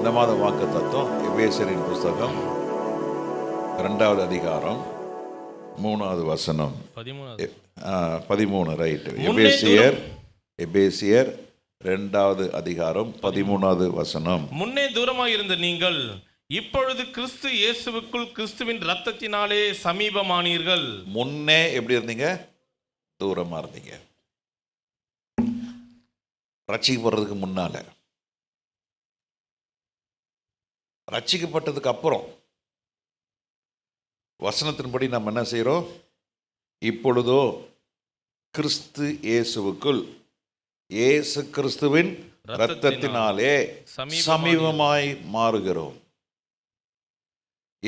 இந்த மாத வாக்கு தத்துவம் எபேசியரின் புஸ்தகம் 2வது அதிகாரம் 3வது வசனம் 13. ரைட். எபேசியர் 2வது அதிகாரம் 13வது வசனம். முன்னே தூரமாக இருந்த நீங்கள் இப்பொழுது கிறிஸ்து இயேசுவுக்குள் கிறிஸ்துவின் இரத்தத்தினாலே சமீபமானீர்கள். முன்னே எப்படி இருந்தீங்க? தூரமா இருந்தீங்க. ரட்சிக்கப்படுறதுக்கு முன்னால. ரட்சிக்கப்பட்டதுக்கு அப்புறம் வசனத்தின்படி நம்ம என்ன செய்கிறோம்? இப்பொழுதோ கிறிஸ்து இயேசுவுக்குள் இயேசு கிறிஸ்துவின் இரத்தத்தினாலே சமீபமாய் மாறுகிறோம்.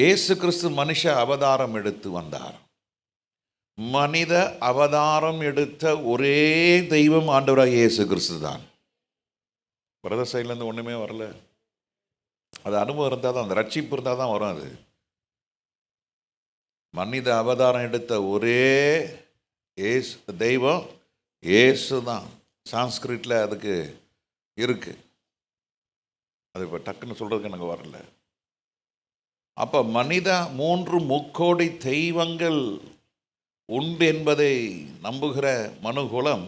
இயேசு கிறிஸ்து மனுஷ அவதாரம் எடுத்து வந்தார். மனித அவதாரம் எடுத்த ஒரே தெய்வம் ஆண்டவராக இயேசு கிறிஸ்து தான். பிரதர் சைட்லேருந்து ஒன்றுமே வரல. அது அனுபவம் இருந்தால் தான், அந்த ரட்சிப்பு இருந்தால் தான் வரும். அது மனித அவதாரம் எடுத்த ஒரே தெய்வம் இயேசு தான். சான்ஸ்கிரிட்டில் அதுக்கு இருக்கு. அது இப்போ டக்குன்னு சொல்கிறதுக்கு எனக்கு வரல. அப்போ மனித 3 முக்கோடி தெய்வங்கள் உண்டு என்பதை நம்புகிற மனுகுலம்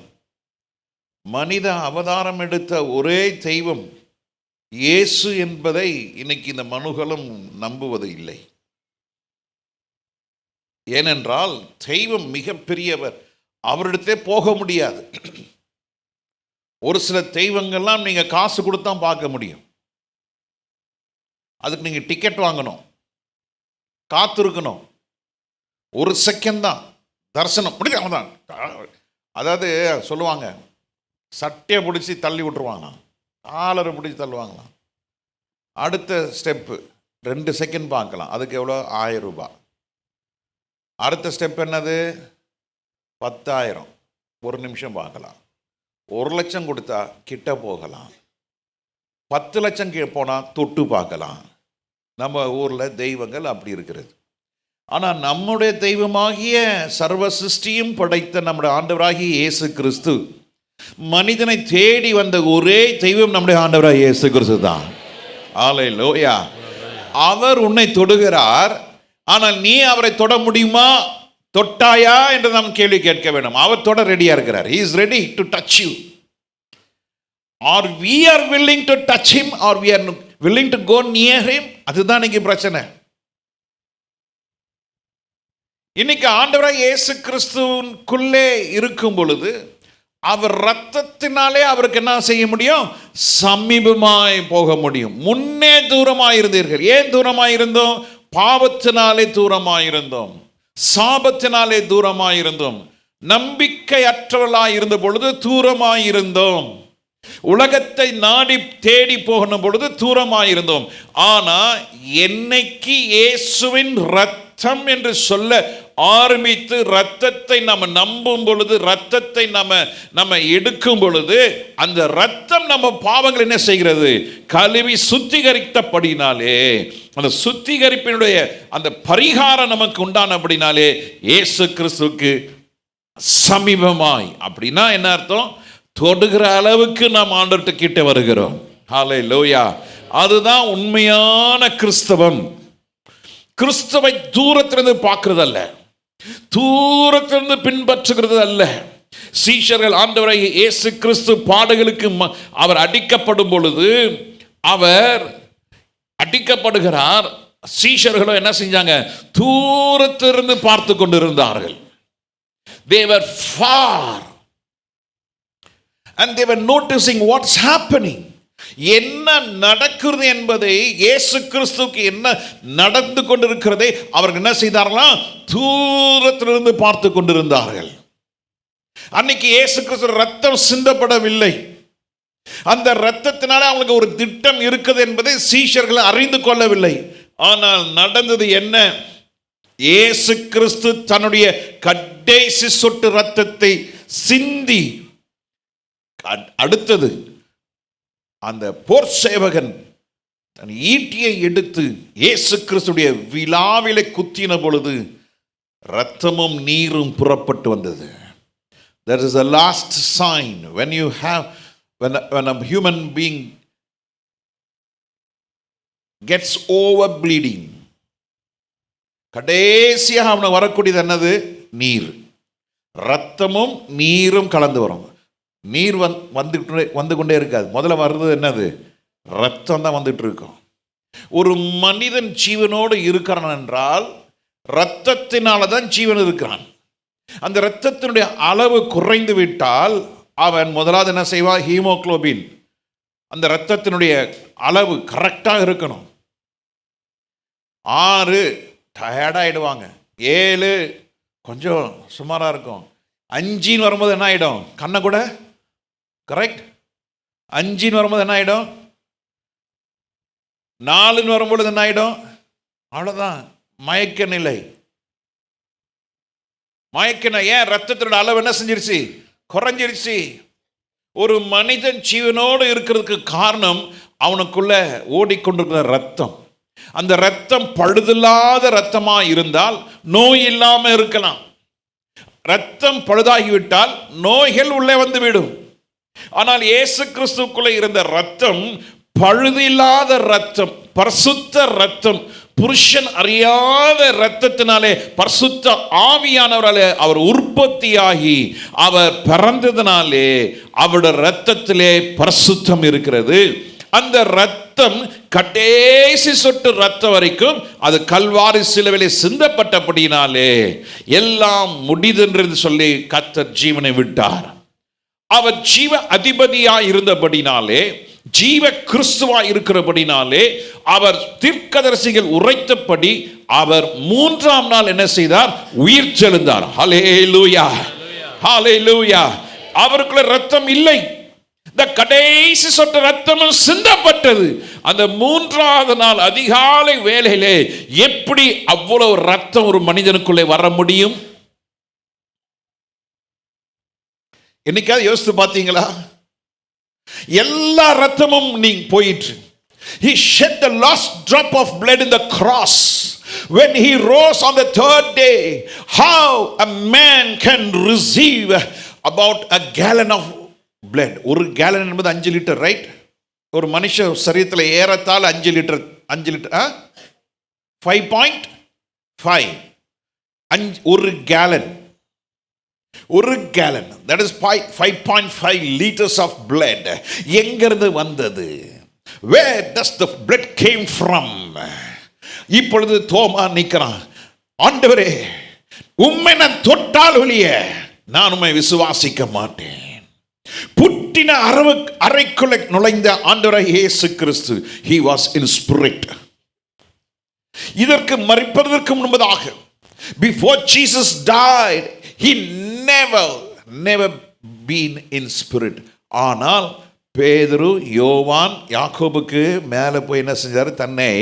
மனித அவதாரம் எடுத்த ஒரே தெய்வம் இயேசு என்பதை இன்னைக்கு இந்த மனுகுலம் நம்புவது இல்லை. ஏனென்றால் தெய்வம் மிகப்பெரியவர், அவரிடத்தே போக முடியாது. ஒரு சில தெய்வங்கள்லாம் நீங்கள் காசு கொடுத்தா பார்க்க முடியும். அதுக்கு நீங்கள் டிக்கெட் வாங்கணும், காத்திருக்கணும். ஒரு செகண்ட் தான் தரிசனம் முடிக்க தான். அதாவது சொல்லுவாங்க, சட்டையை பிடிச்சி தள்ளி விட்டுருவாங்களாம், காலரை பிடிச்சி தள்ளுவாங்களாம். அடுத்த ஸ்டெப்பு 2 செகண்ட் பார்க்கலாம், அதுக்கு எவ்வளோ? 1000 ரூபாய். அடுத்த ஸ்டெப் என்னது? 10,000. 1 நிமிஷம் பார்க்கலாம். 1 லட்சம் கொடுத்தா கிட்ட போகலாம். 10 லட்சம் போனால் தொட்டு பார்க்கலாம். நம்ம ஊரில் தெய்வங்கள் அப்படி இருக்கிறது. ஆனால் நம்முடைய தெய்வமாகிய சர்வ சிருஷ்டியும் படைத்த நம்முடைய ஆண்டவராகிய இயேசு கிறிஸ்து, மனிதனை தேடி வந்த ஒரே தெய்வம் நம்முடைய ஆண்டவராகிய இயேசு கிறிஸ்து தான். அல்லேலூயா. அவர் உன்னை தொடுகிறார். ஆனால் நீ அவரை தொட முடியுமா? தொட்டாயா என்று நாம் கேள்வி கேட்க வேண்டும். அவர் தொட ரெடியா இருக்கிறார். He is ready to touch you. Or we are willing to touch him, or we are willing to go near him. அதுதான் இன்னைக்கு பிரச்சனை. இன்னைக்கு ஆண்டவராகிய இயேசு கிறிஸ்துவுக்குள்ளே இருக்கும் பொழுது அவர் இரத்தத்தினாலே அவருக்கு என்ன செய்ய முடியும்? சமீபமாய் போக முடியும். முன்னே தூரமாய் இருந்தீர்கள். ஏன் தூரமாய் இருந்தோம்? பாவத்தினாலே தூரமாய் இருந்தோம், சாபத்தினாலே தூரமாய் இருந்தோம், நம்பிக்கையற்றவர்களாய் இருந்த பொழுது தூரமாய் இருந்தோம், உலகத்தை நாடி தேடி போகணும் பொழுது தூரமாய் இருந்தோம். ஆனா என்னைக்கு இயேசுவின் இரத்தம் என்று சொல்ல ஆரம்பித்து இரத்தத்தை நம்ம நம்பும் பொழுது, இரத்தத்தை நம்ம எடுக்கும் பொழுது, அந்த இரத்தம் நம்ம பாவங்கள் என்ன செய்கிறது? கழுவி சுத்திகரித்தபடினாலே, அந்த சுத்திகரிப்பினுடைய அந்த பரிகாரம் நமக்கு உண்டானபடினாலே இயேசு கிறிஸ்துவுக்கு சமீபமாய். அப்படின்னா என்ன அர்த்தம்? தொடுகிற அளவுக்கு நாம் ஆண்டவர்கிட்ட கிட்ட வருகிறோம். ஹல்லேலூயா. அதுதான் உண்மையான கிறிஸ்தவம். கிறிஸ்துவை தூரத்திலிருந்து பார்க்கிறது அல்ல, தூரத்திலிருந்து பின்பற்றுகிறது அல்ல. சீஷர்கள் ஆண்டவராகிய இயேசு கிறிஸ்து பாடுகளுக்கு அவர் அடிக்கப்படும் பொழுது அவர் அடிக்கப்படுகிறார். சீஷர்களும் என்ன செஞ்சாங்க? தூரத்திலிருந்து பார்த்து கொண்டிருந்தார்கள். They were far and they were noticing what's happening. என்ன நடக்கிறது என்பதை, இயேசு கிறிஸ்துவுக்கு என்ன நடந்து கொண்டிருக்கிறதை அவர்கள் என்ன செய்தார்களாம்? தூரத்திலிருந்து பார்த்து கொண்டிருந்தார்கள். அன்னைக்கு இயேசு கிறிஸ்து ரத்தம் சிந்தப்படவில்லை. அந்த ரத்தத்தினால அவங்களுக்கு ஒரு திட்டம் இருக்குது என்பதை சீஷர்கள் அறிந்து கொள்ளவில்லை. ஆனால் நடந்தது என்ன? இயேசு கிறிஸ்து தன்னுடைய கடைசி சொட்டு ரத்தத்தை சிந்தி, அடுத்தது அந்த போர் சேவகன் தன் ஈட்டியை எடுத்து இயேசு கிறிஸ்துடைய விலாவிலே குத்தின பொழுது ரத்தமும் நீரும் புறப்பட்டு வந்தது. That is the last sign when you have when a human being gets over bleeding. கடைசியாக அவனுக்கு வரக்கூடியது என்னது? நீர். ரத்தமும் நீரும் கலந்து வரும். நீர் வந்து கொண்டே இருக்காது. முதல்ல வர்றது என்னது? ரத்தம் தான் வந்துட்டு இருக்கும். ஒரு மனிதன் ஜீவனோடு இருக்கிறான் என்றால் இரத்தத்தினால தான் ஜீவன் இருக்கிறான். அந்த இரத்தத்தினுடைய அளவு குறைந்து விட்டால் அவன் முதலாவது என்ன செய்வான்? ஹீமோகுளோபின், அந்த இரத்தத்தினுடைய அளவு கரெக்டாக இருக்கணும். 6 டயர்டாகிடுவாங்க, 7 கொஞ்சம் சுமாராக இருக்கும், 5 வரும்போது என்ன ஆகிடும்? கண்ணை கூட கரெக்ட். 5 வரும்போது என்ன ஆகிடும்? 4 வரும்பொழுது என்ன ஆகிடும்? அவ்வளோதான், மயக்க நிலை. ஏன்? ரத்தத்தினோட அளவு என்ன செஞ்சிருச்சு? குறைஞ்சிருச்சு. ஒரு மனிதன் ஜீவனோடு இருக்கிறதுக்கு காரணம் அவனுக்குள்ள ஓடிக்கொண்டிருக்கிற ரத்தம். அந்த ரத்தம் பழுதில்லாத ரத்தமா இருந்தால் நோய் இல்லாம இருக்கலாம். ரத்தம் பழுதாகிவிட்டால் நோய்கள் உள்ளே வந்து விடும். ஆனால் இயேசு கிறிஸ்துக்குள்ளே இருந்த ரத்தம் பழுதில்லாத ரத்தம், பரிசுத்த ரத்தம். புருஷன் அறியாத இரத்தத்தினாலே பரிசுத்த ஆவியானவராலே அவர் உற்பத்தியாகி அவர் பிறந்ததினாலே அவருடைய இரத்தத்திலே பரிசுத்தம் இருக்கிறது. அந்த இரத்தம் கடைசி சொட்டு ரத்தம் வரைக்கும் அது கல்வாரி சிலுவையிலே சிந்தப்பட்டபடியினாலே எல்லாம் முடிதென்று சொல்லி கர்த்தர் ஜீவனை விட்டார். அவர் ஜீவ அதிபதியாய் இருந்தபடினாலே, ஜீவ கிறிஸ்துவாய் இருக்கிறபடினாலே, அவர் தீர்க்கதரிசிகள் உரைத்தபடி அவர் 3ஆம் நாள் என்ன செய்தார்? உயிர் தெழுந்தார். ஹல்லேலூயா, ஹல்லேலூயா. அவருக்குள்ள ரத்தம் இல்லை, இந்த கடைசி சொட்டு ரத்தமும் சிந்தப்பட்டது. அந்த 3ஆவது நாள் அதிகாலை வேளையிலே எப்படி அவ்வளவு ரத்தம் ஒரு மனிதனுக்குள்ளே வர முடியும்? என்னைக்காவது யோசித்து பார்த்தீங்களா? எல்லா ரத்தமும் நீங்க போயிற்று. He shed the last drop of blood in the cross when he rose on the 3rd day. How a man can receive about a gallon of blood? ஒரு கேலன் என்பது 5 லிட்டர், ரைட்? ஒரு மனுஷ சரீரத்தில் ஏறத்தால் 5 லிட்டர் 5.5 ஒரு gallon, that is 5.5 liters of blood. எங்கிருந்து வந்தது? Where does the blood came from? இப்பொழுது தோமா நிற்கிறான். ஆண்டவரே, உம்மை நான் தொட்டால் ஒழிய நான் உம்மை விசுவாசிக்க மாட்டேன். புட்டின அறைக்குள்ள நுழைந்த ஆண்டவராகிய இயேசு கிறிஸ்து, he was in spirit. இதற்கு மரிப்பதற்கு முன்பதாக, before Jesus died, he never been in spirit. ஆனால் பேதுரு, யோவான், யாக்கோபுக்கு மேலே போய் என்ன செஞ்சார்? தன்னை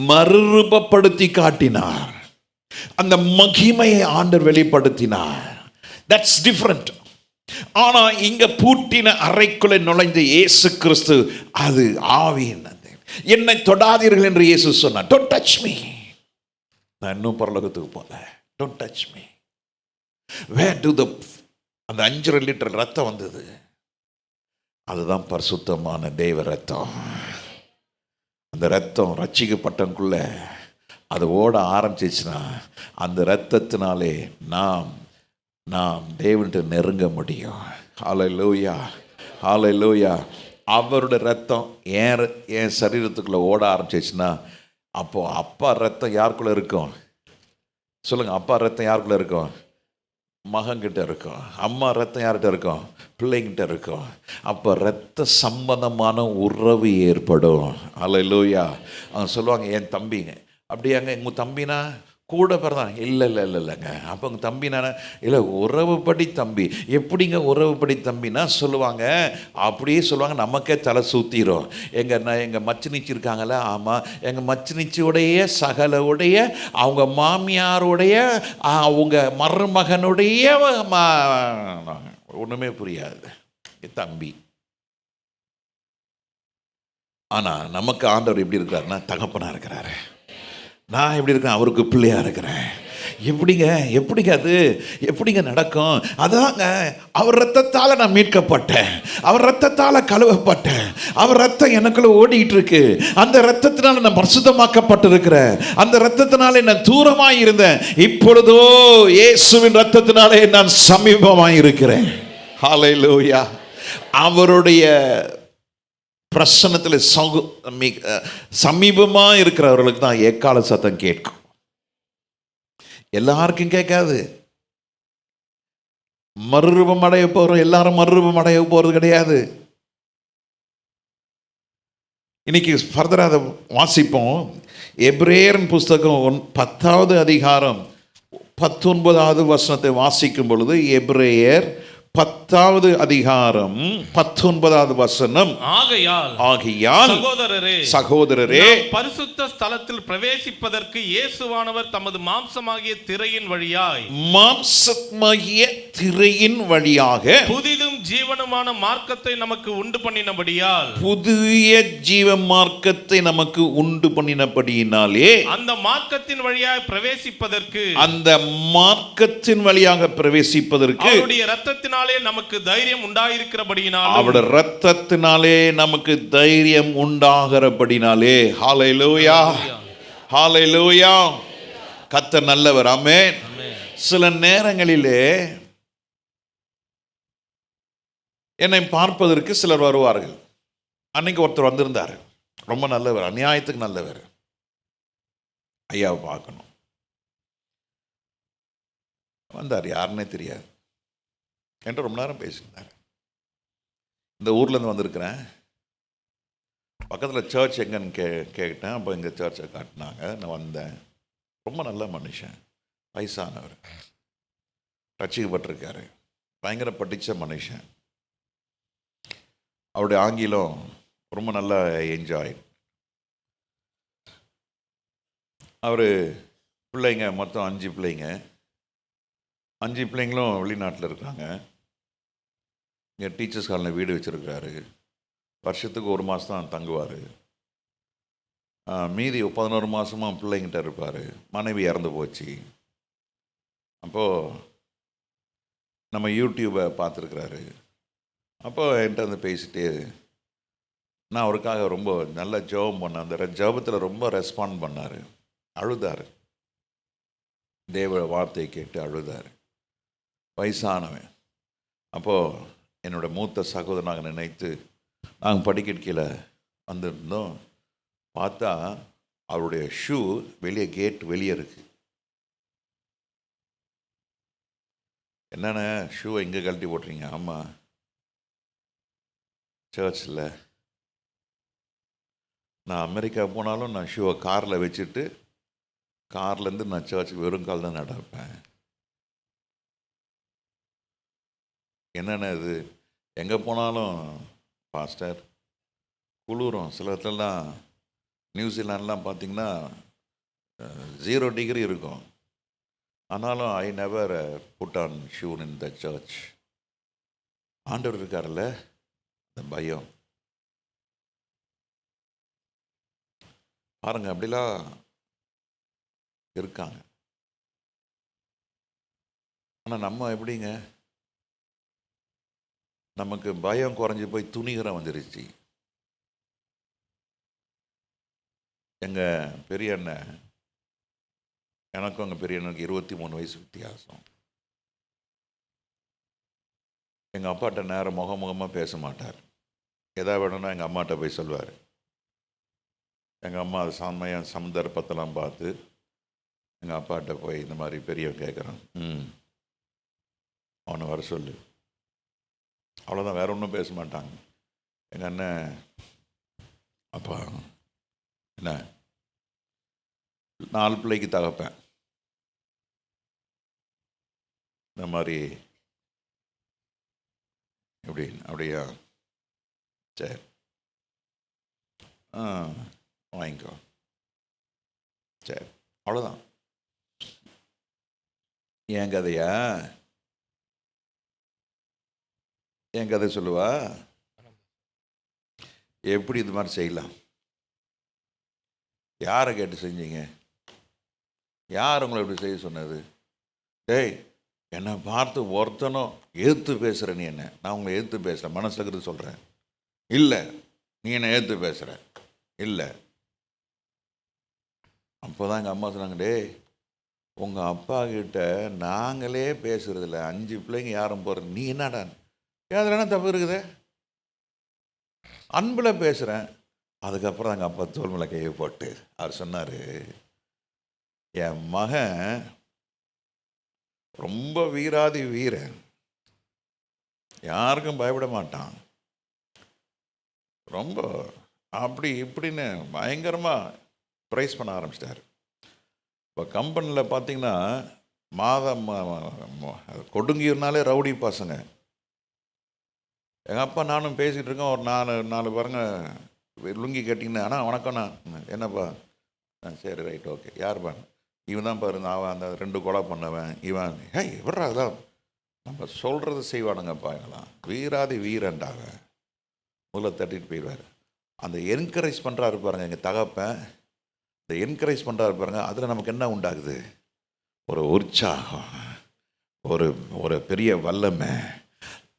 மறுரூபப்படுத்தி காட்டினார். அந்த மகிமையை ஆண்டவர் வெளிப்படுத்தினார். That's different. ஆனா இங்க பூட்டின அறைக்குள்ளே நுழைந்த இயேசு கிறிஸ்து, அது ஆவியினது. என்னை தொடாதீர்கள் என்று இயேசு சொன்னார். Don't touch me. நான் இன்னும் பரலோகத்துக்கு போல. Don't touch me. Where do அந்த 5 லிட்டர் ரத்தம் வந்தது? அதுதான் பரிசுத்தமான தேவ ரத்தம். அந்த ரத்தம் ரட்சிக்கப்பட்டவனுக்குள்ள அது ஓட ஆரம்பிச்சிச்சுன்னா அந்த ரத்தத்தினாலே நாம் தேவன்கிட்ட நெருங்க முடியும். ஹல்லேலூயா, ஹல்லேலூயா. அவருடைய ரத்தம் என் சரீரத்துக்குள்ளே ஓட ஆரம்பிச்சிச்சுன்னா அப்போ அப்பா ரத்தம் யாருக்குள்ளே இருக்கும்? சொல்லுங்கள், அப்பா ரத்தம் யாருக்குள்ளே இருக்கும்? மகன்கிட்ட இருக்கும். அம்மா ரத்தம் யார்கிட்ட இருக்கும்? பிள்ளைங்கிட்ட இருக்கும். அப்போ ரத்த சம்பந்தமான உறவு ஏற்படும். ஹல்லேலூயா. அவங்க சொல்லுவாங்க, என் தம்பிங்க. அப்படியாங்க, உங்கள் தம்பினா கூட பிறந்தான்? இல்லைங்க. அப்போ உங்கள் தம்பினா? இல்லை, உறவுப்படி தம்பி. எப்படிங்க உறவுப்படி தம்பினா சொல்லுவாங்க, அப்படியே சொல்லுவாங்க, நமக்கே தலை சுற்றிடும். எங்கள் மச்சினிச்சி இருக்காங்களே, ஆமாம், எங்கள் மச்சினிச்சியுடைய சகலுடைய அவங்க மாமியாருடைய அவங்க மருமகனுடைய ஒன்றுமே புரியாது, தம்பி. ஆனால் நமக்கு ஆண்டவர் எப்படி இருக்கிறாருன்னா தகப்பனாக இருக்கிறாரு. நான் எப்படி இருக்கிறேன்? அவருக்கு பிள்ளையாக இருக்கிறேன். எப்படிங்க அது எப்படிங்க நடக்கும்? அதாங்க, அவர் ரத்தத்தால் நான் மீட்கப்பட்டேன், அவர் ரத்தத்தால் கழுவப்பட்டேன், அவர் ரத்தம் எனக்குள்ள ஓடிட்டு இருக்கு, அந்த ரத்தத்தினால நான் பரிசுத்தமாக்கப்பட்டிருக்கிறேன், அந்த ரத்தத்தினாலே நான் தூரமாய் இருந்தேன், இப்பொழுதோ இயேசுவின் ரத்தத்தினாலே நான் சமீபமாய் இருக்கிறேன். ஹல்லேலூயா. அவருடைய பிரசன்னத்தில் சமீபமாக இருக்கிறவர்களுக்கு தான் எக்கால சத்தம் கேட்கும். எல்லாருக்கும் கேட்காது. மறுரூபம் அடைய போகிறோம், எல்லாரும் மறுரூபம் அடைய போகிறது கிடையாது. இன்னைக்கு ஃபர்தராக அதை வாசிப்போம். எபிரேயரின் புஸ்தகம் 10வது அதிகாரம் 19வது வசனத்தை வாசிக்கும் பொழுது, எபிரேயர் 10வது அதிகாரம் 19வது வசனம், ஆகையால் சகோதரரே பரிசுத்த ஸ்தலத்தில் பிரவேசிப்பதற்கு இயேசுவானவர் தமது மாம்சமாகிய திரையின் வழியாக புதிதும் ஜீவனுமான மார்க்கத்தை நமக்கு உண்டு பண்ணினபடியால், புதிய ஜீவ மார்க்கத்தை நமக்கு உண்டு பண்ணினபடியினாலே, அந்த மார்க்கத்தின் வழியாக பிரவேசிப்பதற்கு அவருடைய இரத்தத்தினால் நமக்கு தைரியம் உண்டாயிருக்கிறபடியினாலே, அவருடைய இரத்தத்தினாலே நமக்கு தைரியம் உண்டாகிறபடினாலே. ஹல்லேலூயா, ஹல்லேலூயா. கர்த்தர் நல்லவர். ஆமென். சில நேரங்களிலே என்னை பார்ப்பதற்கு சிலர் வருவார்கள். அன்னைக்கு ஒருத்தர் வந்திருந்தார், ரொம்ப நல்லவர், அநியாயத்துக்கு நல்லவர், ஐயாவை பார்க்கணும் வந்தார். யாருன்னே தெரியாது என்கிட்ட ரொம்ப நேரம் பேசியிருந்தார். இந்த ஊர்லேருந்து வந்திருக்கிறேன், பக்கத்தில் சர்ச் எங்கன்னு கேட்டேன். அப்போ எங்கள் சர்ச்சை காட்டினாங்க, நான் வந்தேன். ரொம்ப நல்ல மனுஷன், வயசானவர், ரட்சிக்கப்பட்டிருக்காரு, பயங்கர படித்த மனுஷன். அவருடைய ஆங்கிலம் ரொம்ப நல்லா என்ஜாய். அவர் பிள்ளைங்க மொத்தம் 5 பிள்ளைங்க, 5 பிள்ளைங்களும் வெளிநாட்டில் இருக்காங்க. இங்கே டீச்சர்ஸ் காலனில் வீடு வச்சுருக்கிறாரு. வருஷத்துக்கு 1 மாதம் தான் தங்குவார். மீதி 11 மாதமாக பிள்ளைங்கிட்ட இருப்பார். மனைவி இறந்து போச்சு. அப்போது நம்ம யூடியூப்பை பார்த்துருக்குறாரு. அப்போது என்கிட்ட வந்து பேசிட்டு, நான் அவருக்காக ரொம்ப நல்ல ஜெபம் பண்ணேன். அந்த ஜெபத்தில் ரொம்ப ரெஸ்பாண்ட் பண்ணார், அழுதார், தேவ வார்த்தையை கேட்டு அழுதார். வயசானவன். அப்போது என்னோடய மூத்த சகோதரனாக நினைத்து நாங்கள் படிக்கட்டு கீழே வந்திருந்தோம். பார்த்தா அவருடைய ஷூ வெளியே, கேட் வெளியே இருக்குது. என்னென்ன ஷூவை எங்கே கழட்டி போட்டுறீங்க? ஆமாம், சர்ச்சில். நான் அமெரிக்கா போனாலும் நான் ஷூவை காரில் வச்சுட்டு கார்லேருந்து நான் சர்ச்சுக்கு வெறும் கால் தான் நடப்பேன். என்னென்ன இது, எங்கே போனாலும் பாஸ்டர் குளிரும். சில இடத்துலலாம் நியூசிலாண்ட்லாம் பார்த்திங்கன்னா 0 டிகிரி இருக்கும். ஆனாலும் I never put on shoe in the church. ஆண்டவர் இருக்கார்ல, அந்த பயம் பாருங்க, அப்படிலாம் இருக்காங்க. ஆனால் நம்ம எப்படிங்க, நமக்கு பயம் குறைஞ்சி போய் துணிகரம் வந்துருச்சு. எங்கள் பெரிய அண்ணன், எனக்கும் எங்கள் பெரிய அண்ணனுக்கு 23 வயசு வித்தியாசம். எங்கள் அப்பாட்ட நேரம் முகமுகமாக பேச மாட்டார். எதாவது வேணும்னா எங்கள் அம்மாட்ட போய் சொல்வார். எங்கள் அம்மா அது சந்தர்ப்பத்தெல்லாம் பார்த்து எங்கள் அப்பாட்ட போய் இந்த மாதிரி பெரியவன் கேட்குறான், அவனை வர சொல்லு, அவ்வளோதான், வேற ஒன்றும் பேச மாட்டாங்க. எங்கள் அண்ணன், அப்பா என்ன 4 பிள்ளைக்கு தகப்பேன், இந்த மாதிரி எப்படி, அப்படியா, சரி வாங்கிக்கோ, சரி, அவ்வளோதான். என் கதையா, என் கதை சொல்லுவா, எப்படி இது மாதிரி செய்யலாம், யாரை கேட்டு செஞ்சீங்க, யார் உங்களை இப்படி செய்ய சொன்னது? டேய், என்னை பார்த்து ஒருத்தனும் எதிர்த்து பேசுகிற நீ என்ன? நான் உங்களை எதிர்த்து பேசுகிறேன், மனசில் இருக்கிறது சொல்கிறேன். இல்லை, நீ என்னை எதிர்த்து பேசுகிற. இல்லை. அப்போ தான் எங்கள் அம்மா சொன்னாங்க, டேய், உங்கள் அப்பா கிட்ட நாங்களே பேசுகிறதில்ல, 5 பிள்ளைங்க யாரும் போகிறது, நீ என்னடா? அதில் என்ன தப்பு இருக்குது? அன்பில் பேசுகிறேன். அதுக்கப்புறம் எங்கள் அப்பா தோல் மேலே கையை போட்டு அவர் சொன்னார், என் மகன் ரொம்ப வீராதி வீரன், யாருக்கும் பயப்பட மாட்டான், ரொம்ப அப்படி இப்படின்னு பயங்கரமாக ப்ரைஸ் பண்ண ஆரம்பிச்சிட்டார். இப்போ கம்பெனியில் பார்த்தீங்கன்னா மாதம் கொடுங்கினாலே ரவுடி பசங்க. எங்கள் அப்பா நானும் பேசிகிட்டு இருக்கோம். ஒரு நாலு பாருங்க லுங்கி கட்டிங்கன்னா, அண்ணா வணக்கம்ண்ணா. என்னப்பா? சரி, ரைட், ஓகே. யாருப்பா? இவன் தான் பாரு, அவன் அந்த 2 கொலை பண்ணவன் இவன். விட்றா, அதான் நம்ம சொல்கிறது செய்வானுங்கப்பா. இவங்களாம் வீராதி வீரன்டாங்க. முதல்ல தட்டிட்டு போயிடுவார். அந்த என்கரேஜ் பண்ணுறாரு பாருங்க எங்கள் தகப்பன், இந்த என்கரேஜ் பண்ணுறாரு பாருங்க, அதில் நமக்கு என்ன உண்டாகுது? ஒரு உற்சாகம், ஒரு பெரிய வல்லமை.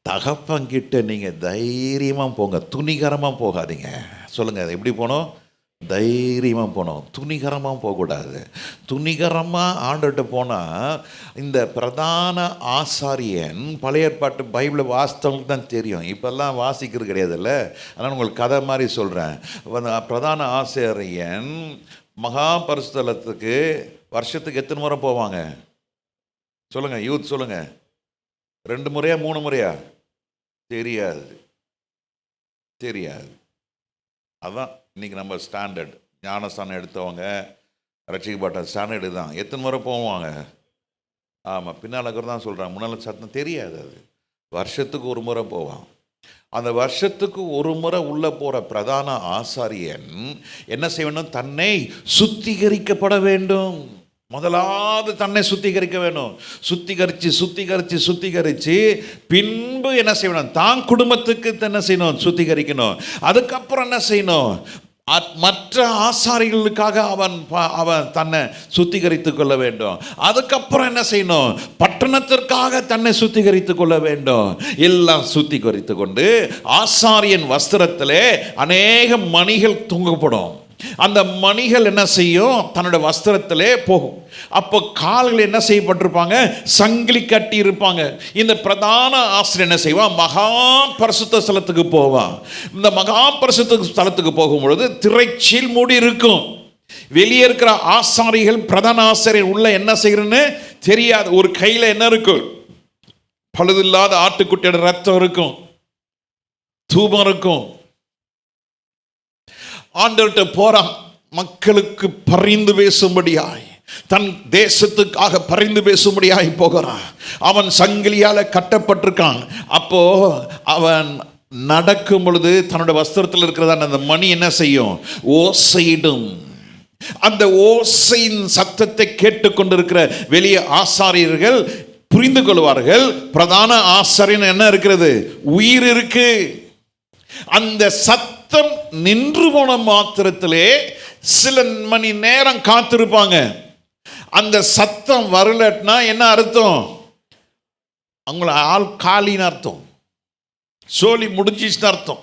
தகப்பங்கிட்ட நீங்கள் தைரியமாக போங்க, துணிகரமாக போகாதீங்க. சொல்லுங்கள், அது எப்படி போகணும்? தைரியமாக போகணும், துணிகரமாக போகக்கூடாது. துணிகரமாக ஆண்டுகிட்ட போனால் இந்த பிரதான ஆசாரியன், பழைய ஏற்பாட்டு பைபிளை வாசித்தவங்களுக்கு தான் தெரியும், இப்போல்லாம் வாசிக்கிறது கிடையாதுல்ல. அதனால் உங்களுக்கு கதை மாதிரி சொல்கிறேன். பிரதான ஆசாரியன் மகா பரிசுத்தலத்துக்கு வருஷத்துக்கு எத்தனை முறை போவாங்க? சொல்லுங்கள், யூத் சொல்லுங்கள். 2 முறையா 3 முறையா? தெரியாது. அதான் இன்றைக்கி நம்ம ஸ்டாண்டர்ட். ஞானஸ்தானம் எடுத்தவங்க, ரட்சிக்கப்பட்ட ஸ்டாண்டர்டு தான். எத்தனை முறை போவாங்க? ஆமாம், பின்னால் இருக்கிறது தான் சொல்கிறாங்க. முன்னால் சத்தம் தெரியாது. அது வருஷத்துக்கு 1 முறை போவான். அந்த வருஷத்துக்கு 1 முறை உள்ளே போகிற பிரதான ஆசாரியன் என்ன செய்யணும்? தன்னை சுத்திகரிக்கப்பட வேண்டும். முதலாவது தன்னை சுத்திகரிக்க வேணும். சுத்திகரித்து பின்பு என்ன செய்யணும்? தான் குடும்பத்துக்கு என்ன செய்யணும்? சுத்திகரிக்கணும். அதுக்கப்புறம் என்ன செய்யணும்? மற்ற ஆசாரிகளுக்காக அவன் தன்னை சுத்திகரித்து கொள்ள வேண்டும். அதுக்கப்புறம் என்ன செய்யணும்? பட்டணத்திற்காக தன்னை சுத்திகரித்து கொள்ள வேண்டும். எல்லாம் சுத்திகரித்து கொண்டு ஆசாரியன் வஸ்திரத்திலே அநேக மணிகள் தொங்கப்படும். அந்த மணிகள் என்ன செய்யும்? தன்னோட வஸ்திரத்திலே போகும். அப்போ கால்கள் என்ன செய்யப்பட்டிருப்பாங்க? சங்கிலி கட்டி இருப்பாங்க. இந்த பிரதான ஆசிரியர் என்ன செய்வான்? மகா பரிசுத்த ஸ்தலத்துக்கு போவான். இந்த மகா பரிசுத்த ஸ்தலத்துக்கு போகும்பொழுது திரைச்சீல் மூடி இருக்கும். வெளியே இருக்கிற ஆசாரிகள், பிரதான ஆசிரியர் உள்ள என்ன செய்யறன்னு தெரியாது. ஒரு கையில் என்ன இருக்கும்? பழுதில்லாத ஆட்டுக்குட்டியோட ரத்தம் இருக்கும், தூபம் இருக்கும். ஆண்டவர்கிட்ட போறான், மக்களுக்கு பரிந்து பேசும்படியாய், தன் தேசத்துக்காக பரிந்து பேசும்படியாய் போகிறான். அவன் சங்கிலியால் கட்டப்பட்டிருக்கான். அப்போ அவன் நடக்கும் பொழுது தன்னோட வஸ்திரத்தில் இருக்கிறதான அந்த மணி என்ன செய்யும்? ஓசையிடும். அந்த ஓசையின் சத்தத்தை கேட்டுக்கொண்டிருக்கிற வெளியே ஆசாரியர்கள் புரிந்து கொள்வார்கள், பிரதான ஆசாரியன் என்ன இருக்கிறது? உயிர் இருக்கு. அந்த சத்தம் நின்று போன மாத்திரத்திலே சில மணி நேரம் காத்திருப்பாங்க. அந்த சத்தம் வரலன்னா என்ன அர்த்தம்? அவங்கள ஆள் காலின்னு அர்த்தம், சோலி முடிஞ்சிச்சுன்னு அர்த்தம்.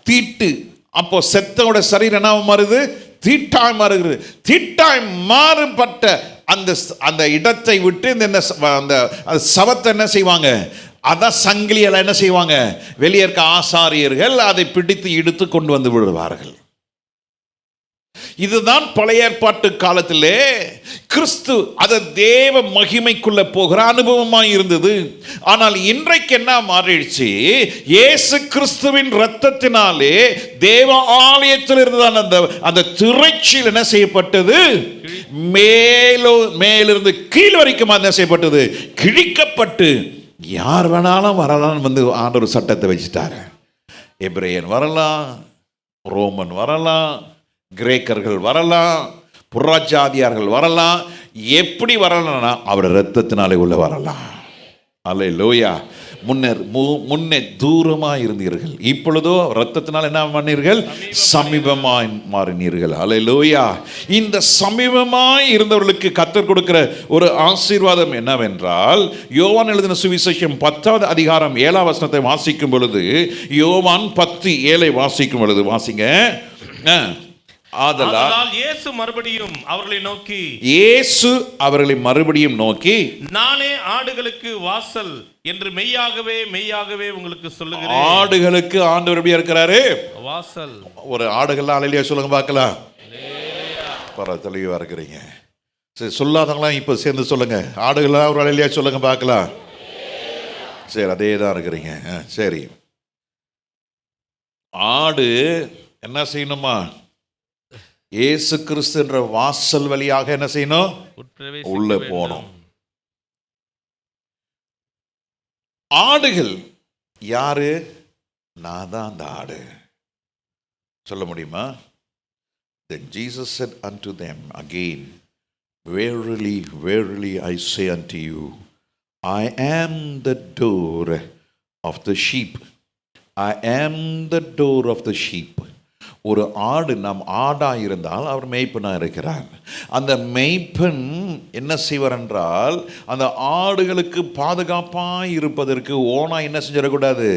தீட்டு. அப்போ செத்தோட சரீரம் என்ன மாறுது? தீட்டாய் மாறுகிறது. தீட்டாய் மாறுபட்ட அந்த இடத்தை விட்டு அந்த சவத்தை என்ன செய்வாங்க? அதான் சங்கிலியால் என்ன செய்வாங்க? வெளியே இருக்க ஆசாரியர்கள் அதை பிடித்து இழுத்து கொண்டு வந்து விடுவார்கள். இதுதான் பழைய ஏற்பாட்டு காலத்திலே கிறிஸ்து அத தேவ மகிமைக்குள்ள போகிற அனுபவமாய் இருந்தது. ஆனால் இன்றைக்கு என்ன மாறிடுச்சு? இயேசு கிறிஸ்துவின் இரத்தத்தினாலே தேவ ஆலயத்தில் இருந்ததான அந்த திரைச்சீல் என்ன செய்யப்பட்டது? மேலிருந்து கீழ் வரைக்கும் என்ன செய்யப்பட்டது? கிழிக்கப்பட்டு யார் வேணாலும் வரலாம் வந்து ஆண்டவர் சட்டத்தை வச்சுட்டாரு. எபிரேயன் வரலாம், ரோமன் வரலாம், கிரேக்கர்கள் வரலாம், புறஜாதியார்கள் வரலாம். எப்படி வரலாம்னா அவர் இரத்தத்தினாலே உள்ள வரலாம். அல்லேலூயா. முன்னே தூரமாய் இருந்தீர்கள், இப்பொழுதோ இரத்தத்தினால் என்ன பண்ணீர்கள்? சமீபமாய் மாறினீர்கள். அல்லேலூயா. இந்த சமீபமாய் இருந்தவர்களுக்கு கர்த்தர் கொடுக்கிற ஒரு ஆசீர்வாதம் என்னவென்றால், யோவான் எழுதின சுவிசேஷம் 10வது அதிகாரம் 7ஆம் வசனத்தை வாசிக்கும் பொழுது, யோவான் 10:7 வாசிக்கும் பொழுது வாசிங்க. ஆதலால் இயேசு மறுபடியும் அவர்களை நோக்கி, நானே ஆடுகளுக்கு வாசல் என்று மெய்யாகவே மெய்யாகவே உங்களுக்கு சொல்லுகிறேன். ஆடுகளுக்கு ஆண்டவர் எப்படி இருக்கிறாரு? வாசல். ஒரு ஆடுகள் அல்லேலூயா சொல்லுங்க பார்க்கலாம். தெளிவா இருக்கிறீங்க. சரி, சொல்லாதவங்களாம் இப்போ சேர்ந்து சொல்லுங்க. ஆடுகளா ஒரு அல்லேலூயா சொல்லுங்க பார்க்கலாம். சரி, அதே தான் இருக்கிறீங்க. சரி, ஆடு என்ன செய்யணுமா? இயேசு கிறிஸ்து என்ற வாசல் வழியாக என்ன செய்யணும்? உள்ள போனோம். ஆடுகள் யாரு? நான் தான் அந்த ஆடு. சொல்ல முடியுமா? Then Jesus said unto them again, Verily, verily I say unto you, I am the door of the sheep. I am the door of the sheep. ஒரு ஆடு, நாம் ஆடாக இருந்தால் அவர் மேய்ப்பனாக இருக்கிறார். அந்த மேய்ப்பன் என்ன செய்வார் என்றால், அந்த ஆடுகளுக்கு பாதுகாப்பாக இருப்பதற்கு ஓனா என்ன செஞ்சிடக்கூடாது?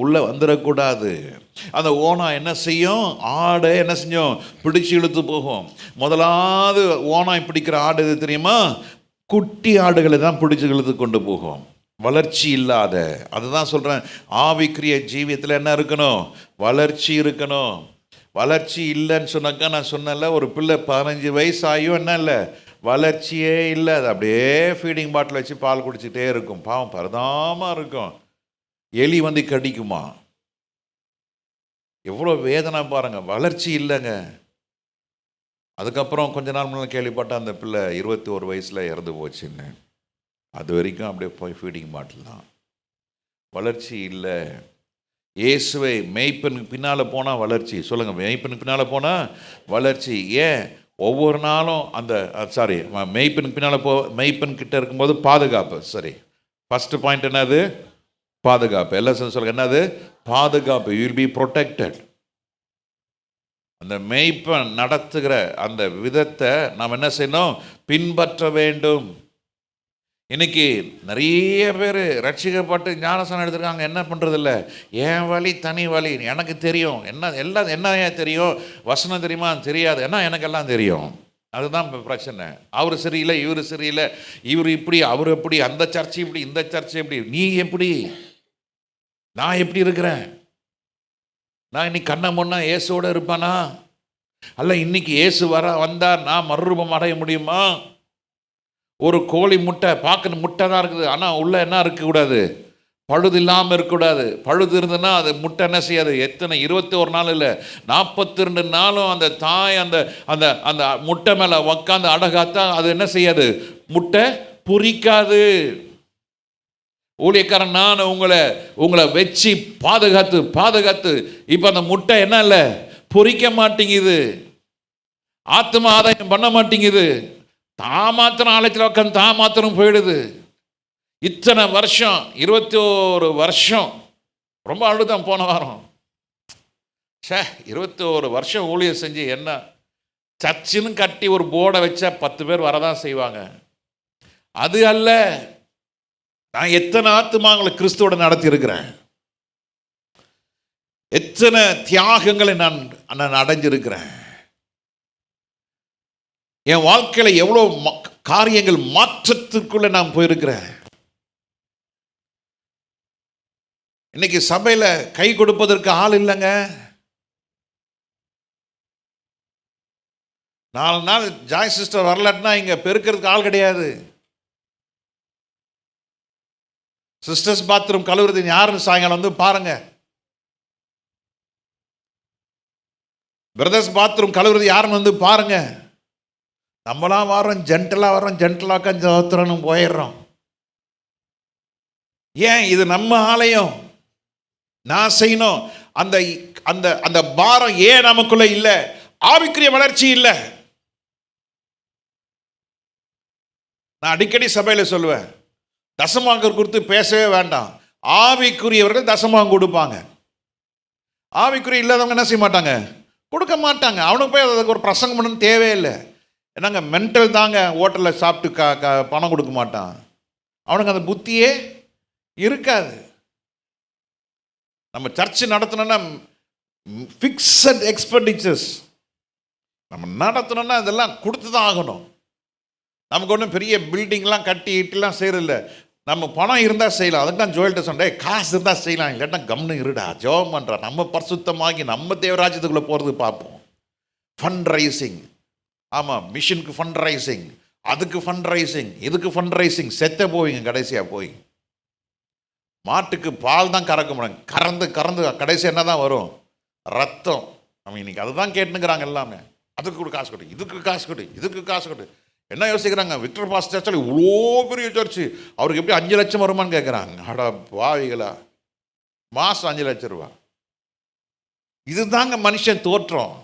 உள்ளே வந்துடக்கூடாது. அந்த ஓனா என்ன செய்யும்? ஆடை என்ன செஞ்சோம்? பிடிச்சு இழுத்து போகும். முதலாவது ஓனாய் பிடிக்கிற ஆடு எது தெரியுமா? குட்டி ஆடுகளை தான் பிடிச்சு இழுத்து கொண்டு போகும். வளர்ச்சி இல்லாத, அதுதான் சொல்கிறேன், ஆவிக்குரிய ஜீவியத்தில் என்ன இருக்கணும்? வளர்ச்சி இருக்கணும். வளர்ச்சி இல்லைன்னு சொன்னாக்கா, நான் சொன்னல, ஒரு பிள்ளை 15 வயசு ஆகியும் என்ன இல்லை, வளர்ச்சியே இல்லை. அது அப்படியே ஃபீடிங் பாட்டில் வச்சு பால் குடிச்சிட்டே இருக்கும். பாவம், பரதாமல் இருக்கும். எலி வந்து கடிக்குமா? எவ்வளோ வேதனை பாருங்க. வளர்ச்சி இல்லைங்க. அதுக்கப்புறம் கொஞ்ச நாள் முன்னாடி கேள்விப்பட்ட அந்த பிள்ளை 21 வயசில் இறந்து போச்சுன்னு. அது வரைக்கும் அப்படியே போய் ஃபீடிங் பாட்டில் தான். வளர்ச்சி இல்லை. இயேசுவை மேய்ப்பனுக்கு பின்னால் போனால் வளர்ச்சி. சொல்லுங்கள், மேய்ப்பனுக்கு பின்னால் போனால் வளர்ச்சி. ஏன்? ஒவ்வொரு நாளும் அந்த மேய்ப்பனுக்கு பின்னால் மேய்ப்பன் கிட்ட இருக்கும்போது பாதுகாப்பு. சரி, ஃபஸ்ட்டு பாயிண்ட் என்னது? பாதுகாப்பு. எல்லாம் சொல்லுங்கள், என்னது? பாதுகாப்பு. You will be protected. அந்த மேய்ப்பன் நடத்துகிற அந்த விதத்தை நாம் என்ன செய்யணும்? பின்பற்ற வேண்டும். இன்னைக்கு நிறைய பேர் ரட்சிக்கப்பட்டு ஞானஸ்நானம் எடுத்துருக்காங்க. என்ன பண்ணுறதில்ல? என் வழி தனி வழி, எனக்கு தெரியும், எல்லாம் என்ன தெரியும்? வசனம் தெரியுமா? தெரியாது. எனக்கெல்லாம் தெரியும். அதுதான் இப்போ பிரச்சனை. அவர் சரியில்லை, இவர் சரியில்லை, இவர் இப்படி, அவர் எப்படி, அந்த சர்ச்சை இப்படி, இந்த சர்ச்சை எப்படி. நீ எப்படி? நான் எப்படி இருக்கிறேன்? நான் இன்னைக்கு கண்ணை முன்னா இயேசுவோடு இருப்பானா? அல்ல, இன்னைக்கு இயேசு வந்தார், நான் மறுரூபம் அடைய முடியுமா? ஒரு கோழி முட்டை பார்க்கணும், முட்டை தான் இருக்குது, ஆனால் உள்ளே என்ன இருக்கக்கூடாது? பழுது இல்லாமல் இருக்கக்கூடாது. பழுது இருந்ததுன்னா அது முட்டை என்ன செய்யாது? எத்தனை 21 நாள் இல்லை, 42 நாளும் அந்த தாய் அந்த அந்த அந்த முட்டை மேலே உக்காந்து அடகாத்தா அது என்ன செய்யாது? முட்டை பொரிக்காது. ஊழியக்காரன் நான் உங்களை வச்சு பாதுகாத்து இப்போ அந்த முட்டை என்ன இல்லை, பொரிக்க மாட்டேங்குது. ஆத்ம ஆதாயம் பண்ண மாட்டேங்குது. தாமாத்திரம் ஆலயத்தில் உட்காந்து தாமாத்திரம் போயிடுது. இத்தனை வருஷம், 21 வருஷம், ரொம்ப அழுதான் போன வாரம். 21 வருஷம் ஊழியர் செஞ்சு என்ன? சர்ச்சுன்னு கட்டி ஒரு போர்டை வச்சா 10 பேர் வரதான் செய்வாங்க. அது அல்ல, நான் எத்தனை ஆத்துமாங்களை கிறிஸ்துவோட நடத்தி இருக்கிறேன், எத்தனை தியாகங்களை நான் அடைஞ்சிருக்கிறேன். என் வாழ்க்கையில் எவ்வளோ காரியங்கள் மாற்றத்துக்குள்ள நான் போயிருக்கிறேன். இன்னைக்கு சபையில் கை கொடுப்பதற்கு ஆள் இல்லைங்க. 4 நாள் ஜாய் சிஸ்டர் வரலன்னா இங்கே பெருக்கிறதுக்கு ஆள் கிடையாது. சிஸ்டர்ஸ் பாத்ரூம் கழுவுறது யாருன்னு சாயங்காலம் வந்து பாருங்க. பிரதர்ஸ் பாத்ரூம் கழுவுறது யாருன்னு வந்து பாருங்க. நம்மளாம் வரோம், ஜென்டலாக ஜோத்திரன்னு போயிடுறோம். ஏன்? இது நம்ம ஆலயம், நான் செய்யணும். அந்த அந்த அந்த பாரம் ஏன் நமக்குள்ள இல்லை? ஆவிக்குரிய வளர்ச்சி இல்லை. நான் அடிக்கடி சபையில் சொல்லுவேன், தசமாக குறித்து பேசவே வேண்டாம். ஆவிக்குரியவர்கள் தசமாக கொடுப்பாங்க. ஆவிக்குரிய இல்லாதவங்க என்ன செய்ய மாட்டாங்க, கொடுக்க மாட்டாங்க. அவனுக்கு போய் அதுக்கு ஒரு பிரசங்கம் பண்ணணும்னு தேவையில்லை. என்னங்க மென்டல் தாங்க, ஹோட்டலில் சாப்பிட்டு பணம் கொடுக்க மாட்டான். அவனுக்கு அந்த புத்தியே இருக்காது. நம்ம சர்ச் நடத்தணும்னா ஃபிக்ஸட் எக்ஸ்பெண்டிச்சர்ஸ் நம்ம நடத்தணும்னா இதெல்லாம் கொடுத்து தான் ஆகணும். நமக்கு ஒன்றும் பெரிய பில்டிங்லாம் கட்டி இட்டுலாம் செய்யறதில்ல. நம்ம பணம் இருந்தால் செய்யலாம். அதுக்கு தான் ஜோயல்கிட்ட சொன்னேன், காசு இருந்தால் செய்யலாம், இல்லாட்டா கம்னு இருடா, ஜெபம் பண்ணுறா, நம்ம பரிசுத்தமாகி நம்ம தேவராஜ்யத்துக்குள்ளே போகிறது பார்ப்போம். ஃபண்ட் ரைசிங், ஆமாம், மிஷினுக்கு ஃபண்ட் ரைசிங், அதுக்கு ஃபண்ட் ரைசிங், இதுக்கு ஃபண்ட் ரைசிங், செத்த போவீங்க கடைசியாக போய். மாட்டுக்கு பால் தான் கறக்க முடியும், கறந்து கறந்து கடைசி என்ன தான் வரும், ரத்தம். நம்ம இன்னைக்கு அதை தான் கேட்டுனுங்கிறாங்க எல்லாமே. அதுக்கு கூட காசு கொடு, இதுக்கு காசு கொடு, இதுக்கு காசு கொடு. என்ன யோசிக்கிறாங்க, விக்டர் பாஸ் சர்ச்சில் இவ்வளோ பெரிய சர்ச்சு, அவருக்கு எப்படி 5 லட்சம் வருமானு கேட்குறாங்க. அடா பாவிகளா, மாதம் 5 லட்சம் ரூபா. இதுதாங்க மனுஷன் தோற்றம்.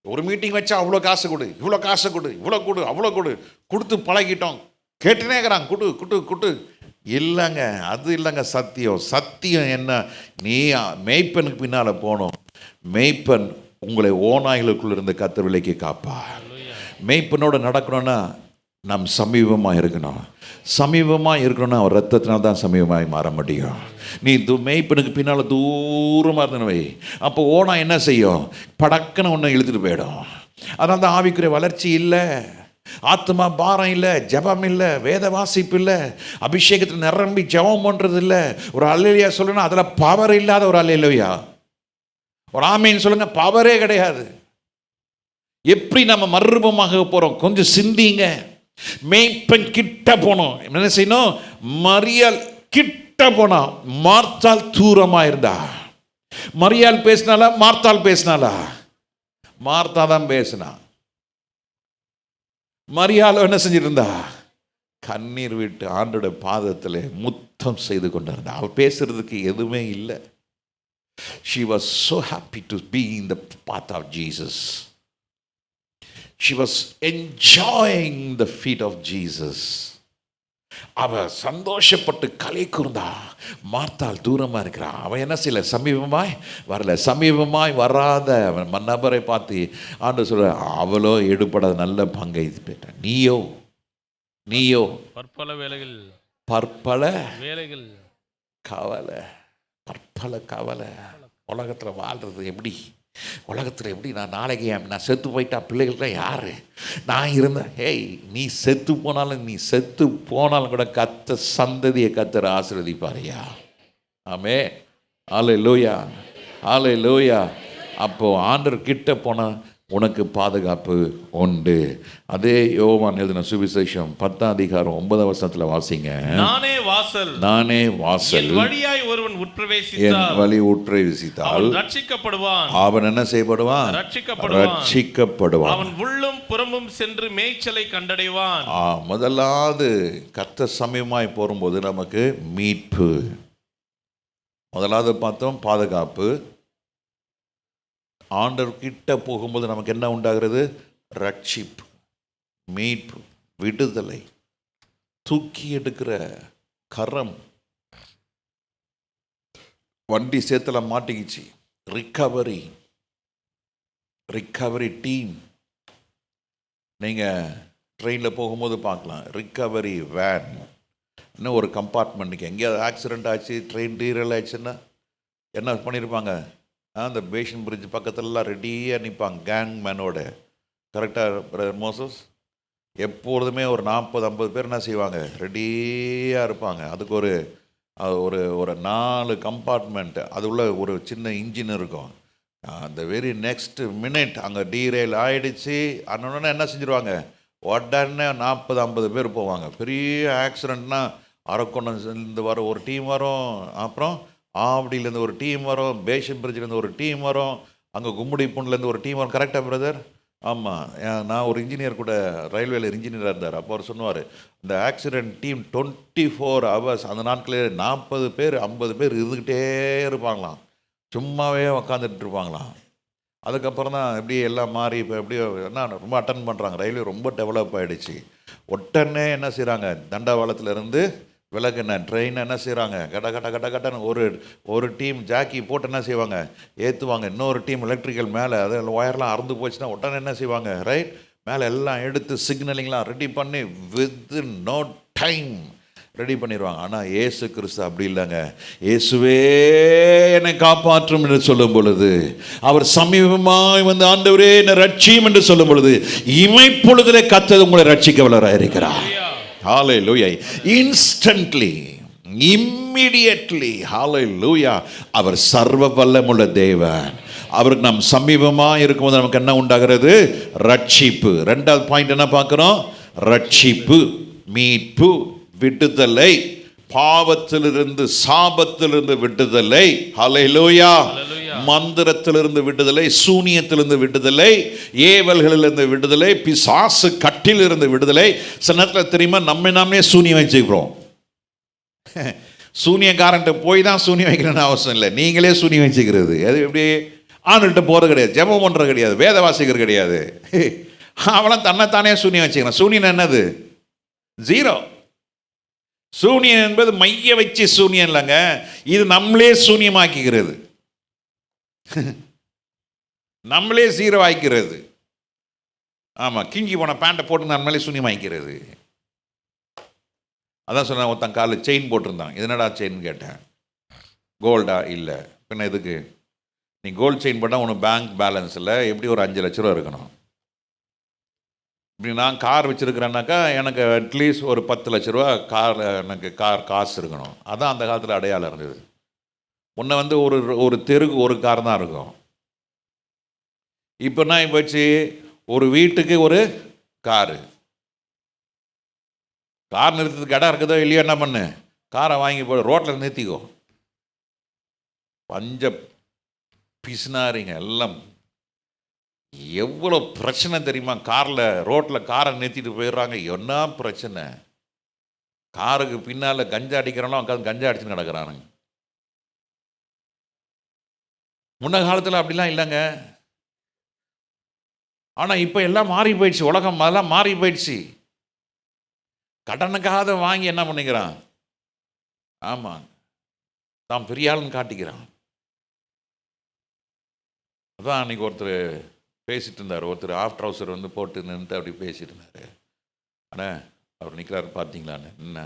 ஒரு மீட்டிங் வச்சா அவ்வளோ காசு கொடு, இவ்வளோ காசு கொடு, இவ்வளோ கொடு, அவ்வளோ கொடு, கொடுத்து பழகிட்டோம். கேட்டுனே இருக்கிறாங்க, குடு குடு குடு. இல்லைங்க, அது இல்லைங்க சத்தியம். சத்தியம் என்ன, நீ மேய்ப்பனுக்கு பின்னால் போகணும். மேய்ப்பன் உங்களை ஓநாய்களுக்குள்ள இருந்து கர்த்தர் விலக்கி காப்பா. மேய்ப்பனோட நடக்கணும்னா நம் சமீபமாக இருக்கணும். சமீபமாக இருக்கணும்னா அவர் ரத்தத்தினால் தான் சமீபமாக மாற முடியும். நீ மேய்ப்பனுக்கு பின்னால் தூரமாக இருந்தன வை, அப்போ ஓனா என்ன செய்யும், படக்குன்னு ஒன்று இழுத்துட்டு போயிடும். அதனால தான் ஆவிக்குரிய வளர்ச்சி இல்லை, ஆத்மா பாரம் இல்லை, ஜபம் இல்லை, வேத வாசிப்பு இல்லை, அபிஷேகத்தில் நிரம்பி ஜபம் பண்ணுறது இல்லை. ஒரு அல்லேலூயா சொல்லணும், அதில் பவர் இல்லாத ஒரு அல்லேலூயா. ஒரு ஆமீன் சொல்லுங்க, பவரே கிடையாது. எப்படி நம்ம மறுரூபமாக போகிறோம், கொஞ்சம் சிந்திங்க. மேய்ப்பன் கிட்ட போனோம், என்ன செய்யணும், மரியாள் கிட்ட போனா, மார்த்தாள் தூரமா இருந்தா. மரியாள் பேசினாலா, மார்த்தாள் பேசினாலா? மார்த்தா தான் பேசினா. மரியாள் என்ன செஞ்சிட்டு இருந்தா, கண்ணீர் விட்டு ஆண்டோட பாதத்தில் முத்தம் செய்து கொண்டிருந்தா. அவள் பேசுறதுக்கு எதுவுமே இல்லை. She was so happy to be in the path of Jesus. She was enjoying the feet of Jesus. அவ சந்தோஷப்பட்டு கலை கூர்ந்தா. மார்த்தாள் தூரமாக இருக்கிறா. அவன் என்ன செய்யல, சமீபமாய் வரல. சமீபமாய் வராத நபரை பார்த்து ஆண்டவர் சொல்ற, அவளோ எடுபடாத நல்ல பங்கை பெற்றான். நீயோ பற்பல வேலைகள், பற்பல வேலைகள், கவலை, பற்பல கவலை. உலகத்தில் வாழ்கிறது எப்படி, உலகத்தில் எப்படி, நான் நாளைக்கு நான் செத்து போயிட்டா பிள்ளைகள்லாம் யார், நான் இருந்தேன். ஏய், நீ செத்து போனாலும் கூட கத்த சந்ததியை கத்தர் ஆசீர்வதிப்பாரையா. ஆமே, அல்லேலூயா, அல்லேலூயா. அப்போ ஆண்டவர் கிட்ட போனால் உனக்கு பாதுகாப்பு உண்டு. அதே யோவான் எழுதின சுவிசேஷம் 10ஆம் அதிகாரம் 9ஆம் வசனத்தில் வாசிங்க. நானே வாசல், நானே வாசல், என் வழியாய் ஒருவன் என் வழி உட்பிரவேசித்தால் ரட்சிக்கப்படுவான். அவன் என்ன செய்யப்படுவான், ரட்சிக்கப்படுவான். அவன் உள்ளும் புறமும் சென்று மேய்ச்சலை கண்டடைவான். முதலாவது கர்த்தர் சமயமாய் போகும்போது நமக்கு மீட்பு. முதலாவது பார்த்தோம் பாதுகாப்பு. ஆண்டவர் கிட்ட போகும்போது நமக்கு என்ன உண்டாகிறது, ரட்சிப்பு, மீட்பு, விடுதலை, தூக்கி எடுக்கிற கரம். வண்டி சேத்துல மாட்டிக்கிச்சு, ரிக்கவரி டீம். நீங்கள் ட்ரெயினில் போகும்போது பார்க்கலாம், ரிக்கவரி வேன். இன்னும் ஒரு கம்பார்ட்மெண்ட்டுக்கு எங்கேயாவது ஆக்சிடெண்ட் ஆச்சு, ட்ரெயின் டீரல் ஆச்சுன்னா என்ன பண்ணியிருப்பாங்க, அந்த பேஷன் பிரிட்ஜ் பக்கத்துலலாம் ரெடியாக நிற்பாங்க கேங் மேனோட. கரெக்டாக மோசஸ் எப்பொழுதுமே ஒரு 40-50 பேர் என்ன செய்வாங்க, ரெடியாக இருப்பாங்க. அதுக்கு ஒரு ஒரு 4 கம்பார்ட்மெண்ட், அது உள்ள ஒரு சின்ன இன்ஜின் இருக்கும். அந்த வெரி நெக்ஸ்ட் மினிட் அங்கே டீரெயில் ஆகிடுச்சு அண்ணனே என்ன செஞ்சுருவாங்க, உடனே 40-50 பேர் போவாங்க. பெரிய ஆக்சிடெண்ட்னா அரக்கோணம்லேருந்து வர ஒரு டீம் வரும், அப்புறம் ஆவடியிலேருந்து ஒரு டீம் வரும், பேஷன் பிரிட்ஜிலேருந்து ஒரு டீம் வரும், அங்கே கும்முடி பூண்லேருந்து ஒரு டீம் வரும். கரெக்டாக பிரதர்? ஆமாம். நான் ஒரு இன்ஜினியர் கூட ரயில்வேல இன்ஜினியராக இருந்தார். அப்போ அவர் சொன்னார், இந்த ஆக்சிடெண்ட் டீம் 24 hours அந்த நாட்களில் 40 பேர் 50 பேர் இருந்துக்கிட்டே இருப்பாங்களாம், சும்மாவே உக்காந்துட்டு இருப்பாங்களாம். அதுக்கப்புறம் தான் எப்படி எல்லாம் மாறி இப்போ எப்படியோ என்ன ரொம்ப அட்டன் பண்ணுறாங்க. ரயில்வே ரொம்ப டெவலப் ஆகிடுச்சு. உடனே என்ன செய்கிறாங்க, தண்டவாளத்துலேருந்து விலகுன ட்ரெயின் என்ன செய்கிறாங்க, கட கட கட கடன்னு ஒரு டீம் ஜாக்கி போட்டு என்ன செய்வாங்க, ஏற்றுவாங்க. இன்னொரு டீம் எலக்ட்ரிக்கல் மேலே அது ஒயர்லாம் அறுந்து போச்சுன்னா உடனே என்ன செய்வாங்க, ரைட் மேலே எல்லாம் எடுத்து சிக்னலிங்லாம் ரெடி பண்ணி வித்தின் நோ டைம் ரெடி பண்ணிடுவாங்க. ஆனால் இயேசு கிறிஸ்து அப்படி இல்லைங்க. இயேசுவே என்னை காப்பாற்றும் என்று சொல்லும் பொழுது, அவர் சமீபமாய் வந்து ஆண்டவரே என்னை ரட்சியும் என்று சொல்லும் பொழுது, இமைப்பொழுதிலே கர்த்தர் உங்களை ரட்சிக்க வல்லவராய் இருக்கிறார். ஹalleluya. Instantly, immediately, hallelujah. அவர் சர்வ வல்லமுள்ள தேவன். அவருக்கு நாம் சமீபமாக இருக்கும்போது நமக்கு என்ன உண்டாகிறது, ரட்சிப்பு. ரெண்டாவது பாயிண்ட் என்ன பார்க்குறோம், ரட்சிப்பு, மீட்பு, விடுதலை, பாவத்திலிருந்து சாபத்திலிருந்து விடுதலை, ஹalleluya. மந்திரத்திலிருந்து விடுதலை, சூனியத்திலிருந்து விடுதலை, ஏவல்களிலிருந்து விடுதலை, பிசாசு கட்டிலிருந்து விடுதலை. சில நேரத்தில் தெரியுமா, நாமே சூனியம் வச்சுக்கிறோம். சூனியக்காரன்ட்ட போய் தான் சூனியம் வைக்கணும்னு அவசியம் இல்லை, நீங்களே சூனியம் வச்சுக்கிறது. அது எப்படி, ஆணுகிட்ட போகிறது கிடையாது, ஜெபம் பண்ணுறது கிடையாது, வேத வாசிக்கிறது கிடையாது. அவளாம் தன்னைத்தானே சூனியம் வச்சுக்கிறான். சூனியம் என்னது, ஜீரோ. சூனியம் என்பது மைய வச்சு சூனியம் இல்லைங்க, இது நம்மளே சூனியமாக்கிக்கிறது, நம்மளே ஜீரோ ஆகிக்கிறது. ஆமாம், கிங்கி போன பேண்ட்டை போட்டு நம்மளே சூனியம் ஆகிக்கிறது. அதான் சொன்னேன், ஒருத்தன் காலில் செயின் போட்டிருந்தான். இதனடா செயின் கேட்டேன். கோல்டா, இல்லை. பின்ன எதுக்கு, நீ கோல்டு செயின் போட்டால் உனக்கு பேங்க் பேலன்ஸில் எப்படி ஒரு 5 லட்ச ரூபா இருக்கணும். இப்படி நான் கார் வச்சுருக்கிறேன்னாக்கா எனக்கு அட்லீஸ்ட் ஒரு 10 லட்ச ரூபா கார், எனக்கு காசு இருக்கணும். அதான் அந்த காலத்தில் அடையாளம் இருந்தது. முன்ன வந்து ஒரு தெருக்கு ஒரு கார் தான் இருக்கும். இப்போ நான் போச்சு, ஒரு வீட்டுக்கு ஒரு கார் நிறுத்துறதுக்கு இடம் இருக்குதோ இல்லையோ, என்ன பண்ணு, காரை வாங்கி போய் ரோட்டில் நிறுத்திக்கோ. பஞ்ச பிசினாரிங்க எல்லாம். எவ்வளோ பிரச்சனை தெரியுமா, காரில் ரோட்டில் காரை நிறுத்திட்டு போயிடுறாங்க. என்ன பிரச்சனை, காருக்கு பின்னால் கஞ்சா அடிக்கிறவங்களும் உட்காந்து கஞ்சா அடிச்சுன்னு கிடக்கிறானுங்க. முன்ன காலத்தில் அப்படிலாம் இல்லைங்க. ஆனால் இப்போ எல்லாம் மாறி போயிடுச்சு, உலகம் அதெல்லாம் மாறி போயிடுச்சு. கடனுக்காக வாங்கி என்ன பண்ணிக்கிறான், ஆமாம், தான் பெரிய ஆளுன்னு காட்டிக்கிறான். அதான் அன்றைக்கி ஒருத்தர் பேசிகிட்டு இருந்தார். ஒருத்தர் ஆஃப் ட்ரௌசர் வந்து போட்டு நின்று அப்படி பேசிகிட்டு இருந்தார். ஆனால் அவர் நிற்கிறாரு பார்த்தீங்களான்னு, என்ன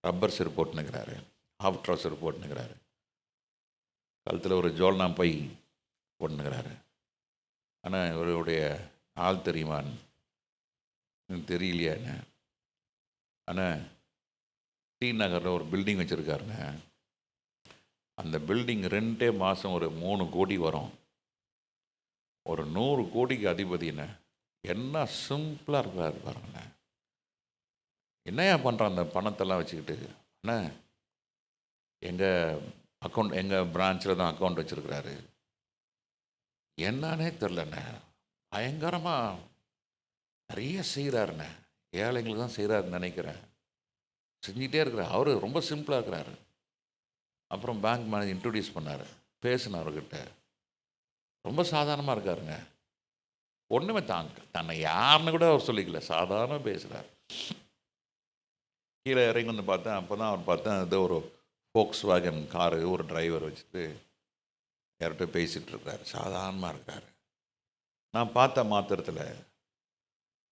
ரப்பர் செருப்பு போட்டுனுக்கிறாரு, ஆஃப் ட்ரௌசர் போட்டுனுக்கிறாரு, கழுத்தில் ஒரு ஜோல்னா பை போட்டுனுக்கிறாரு. ஆனால் இவருடைய ஆள் தெரியுமான்னு எனக்கு தெரியலையாண்ணே. ஆனால் டி நகரில் ஒரு பில்டிங் வச்சுருக்காருங்க. அந்த பில்டிங் 2 மாதம் ஒரு 3 கோடி வரும். ஒரு 100 கோடிக்கு அதிபதிண்ணே. என்ன சிம்பிளாக இருக்காரு பாருங்கண்ணே. என்னையா பண்ணுறான் அந்த பணத்தெல்லாம் வச்சுக்கிட்டு. அண்ணே, எங்கள் பிரான்ச்சில் தான் அக்கௌண்ட் வச்சுருக்கிறாரு. என்னன்னே தெரிலண்ணே, பயங்கரமாக நிறைய செய்கிறாருண்ணே. ஏழைங்களுக்கு தான் செய்கிறாருன்னு நினைக்கிறேன். செஞ்சிகிட்டே இருக்கிறார். அவர் ரொம்ப சிம்பிளாக இருக்கிறாரு. அப்புறம் பேங்க் மேனேஜர் இன்ட்ரடியூஸ் பண்ணார், பேசினார் அவர்கிட்ட. ரொம்ப சாதாரணமாக இருக்காருங்க. ஒன்றுமே தன்னை யாருன்னு கூட அவர் சொல்லிக்கல, சாதாரண பேசுகிறார். கீழே இறங்கி வந்து பார்த்தேன். அப்போ தான் அவர் பார்த்தேன், ஏதோ ஒரு ஃபோக்ஸ் வேகன் காரு ஒரு டிரைவர் வச்சுட்டு யார்கிட்ட பேசிகிட்டு இருக்காரு, சாதாரணமாக இருக்கார். நான் பார்த்த மாத்திரத்தில்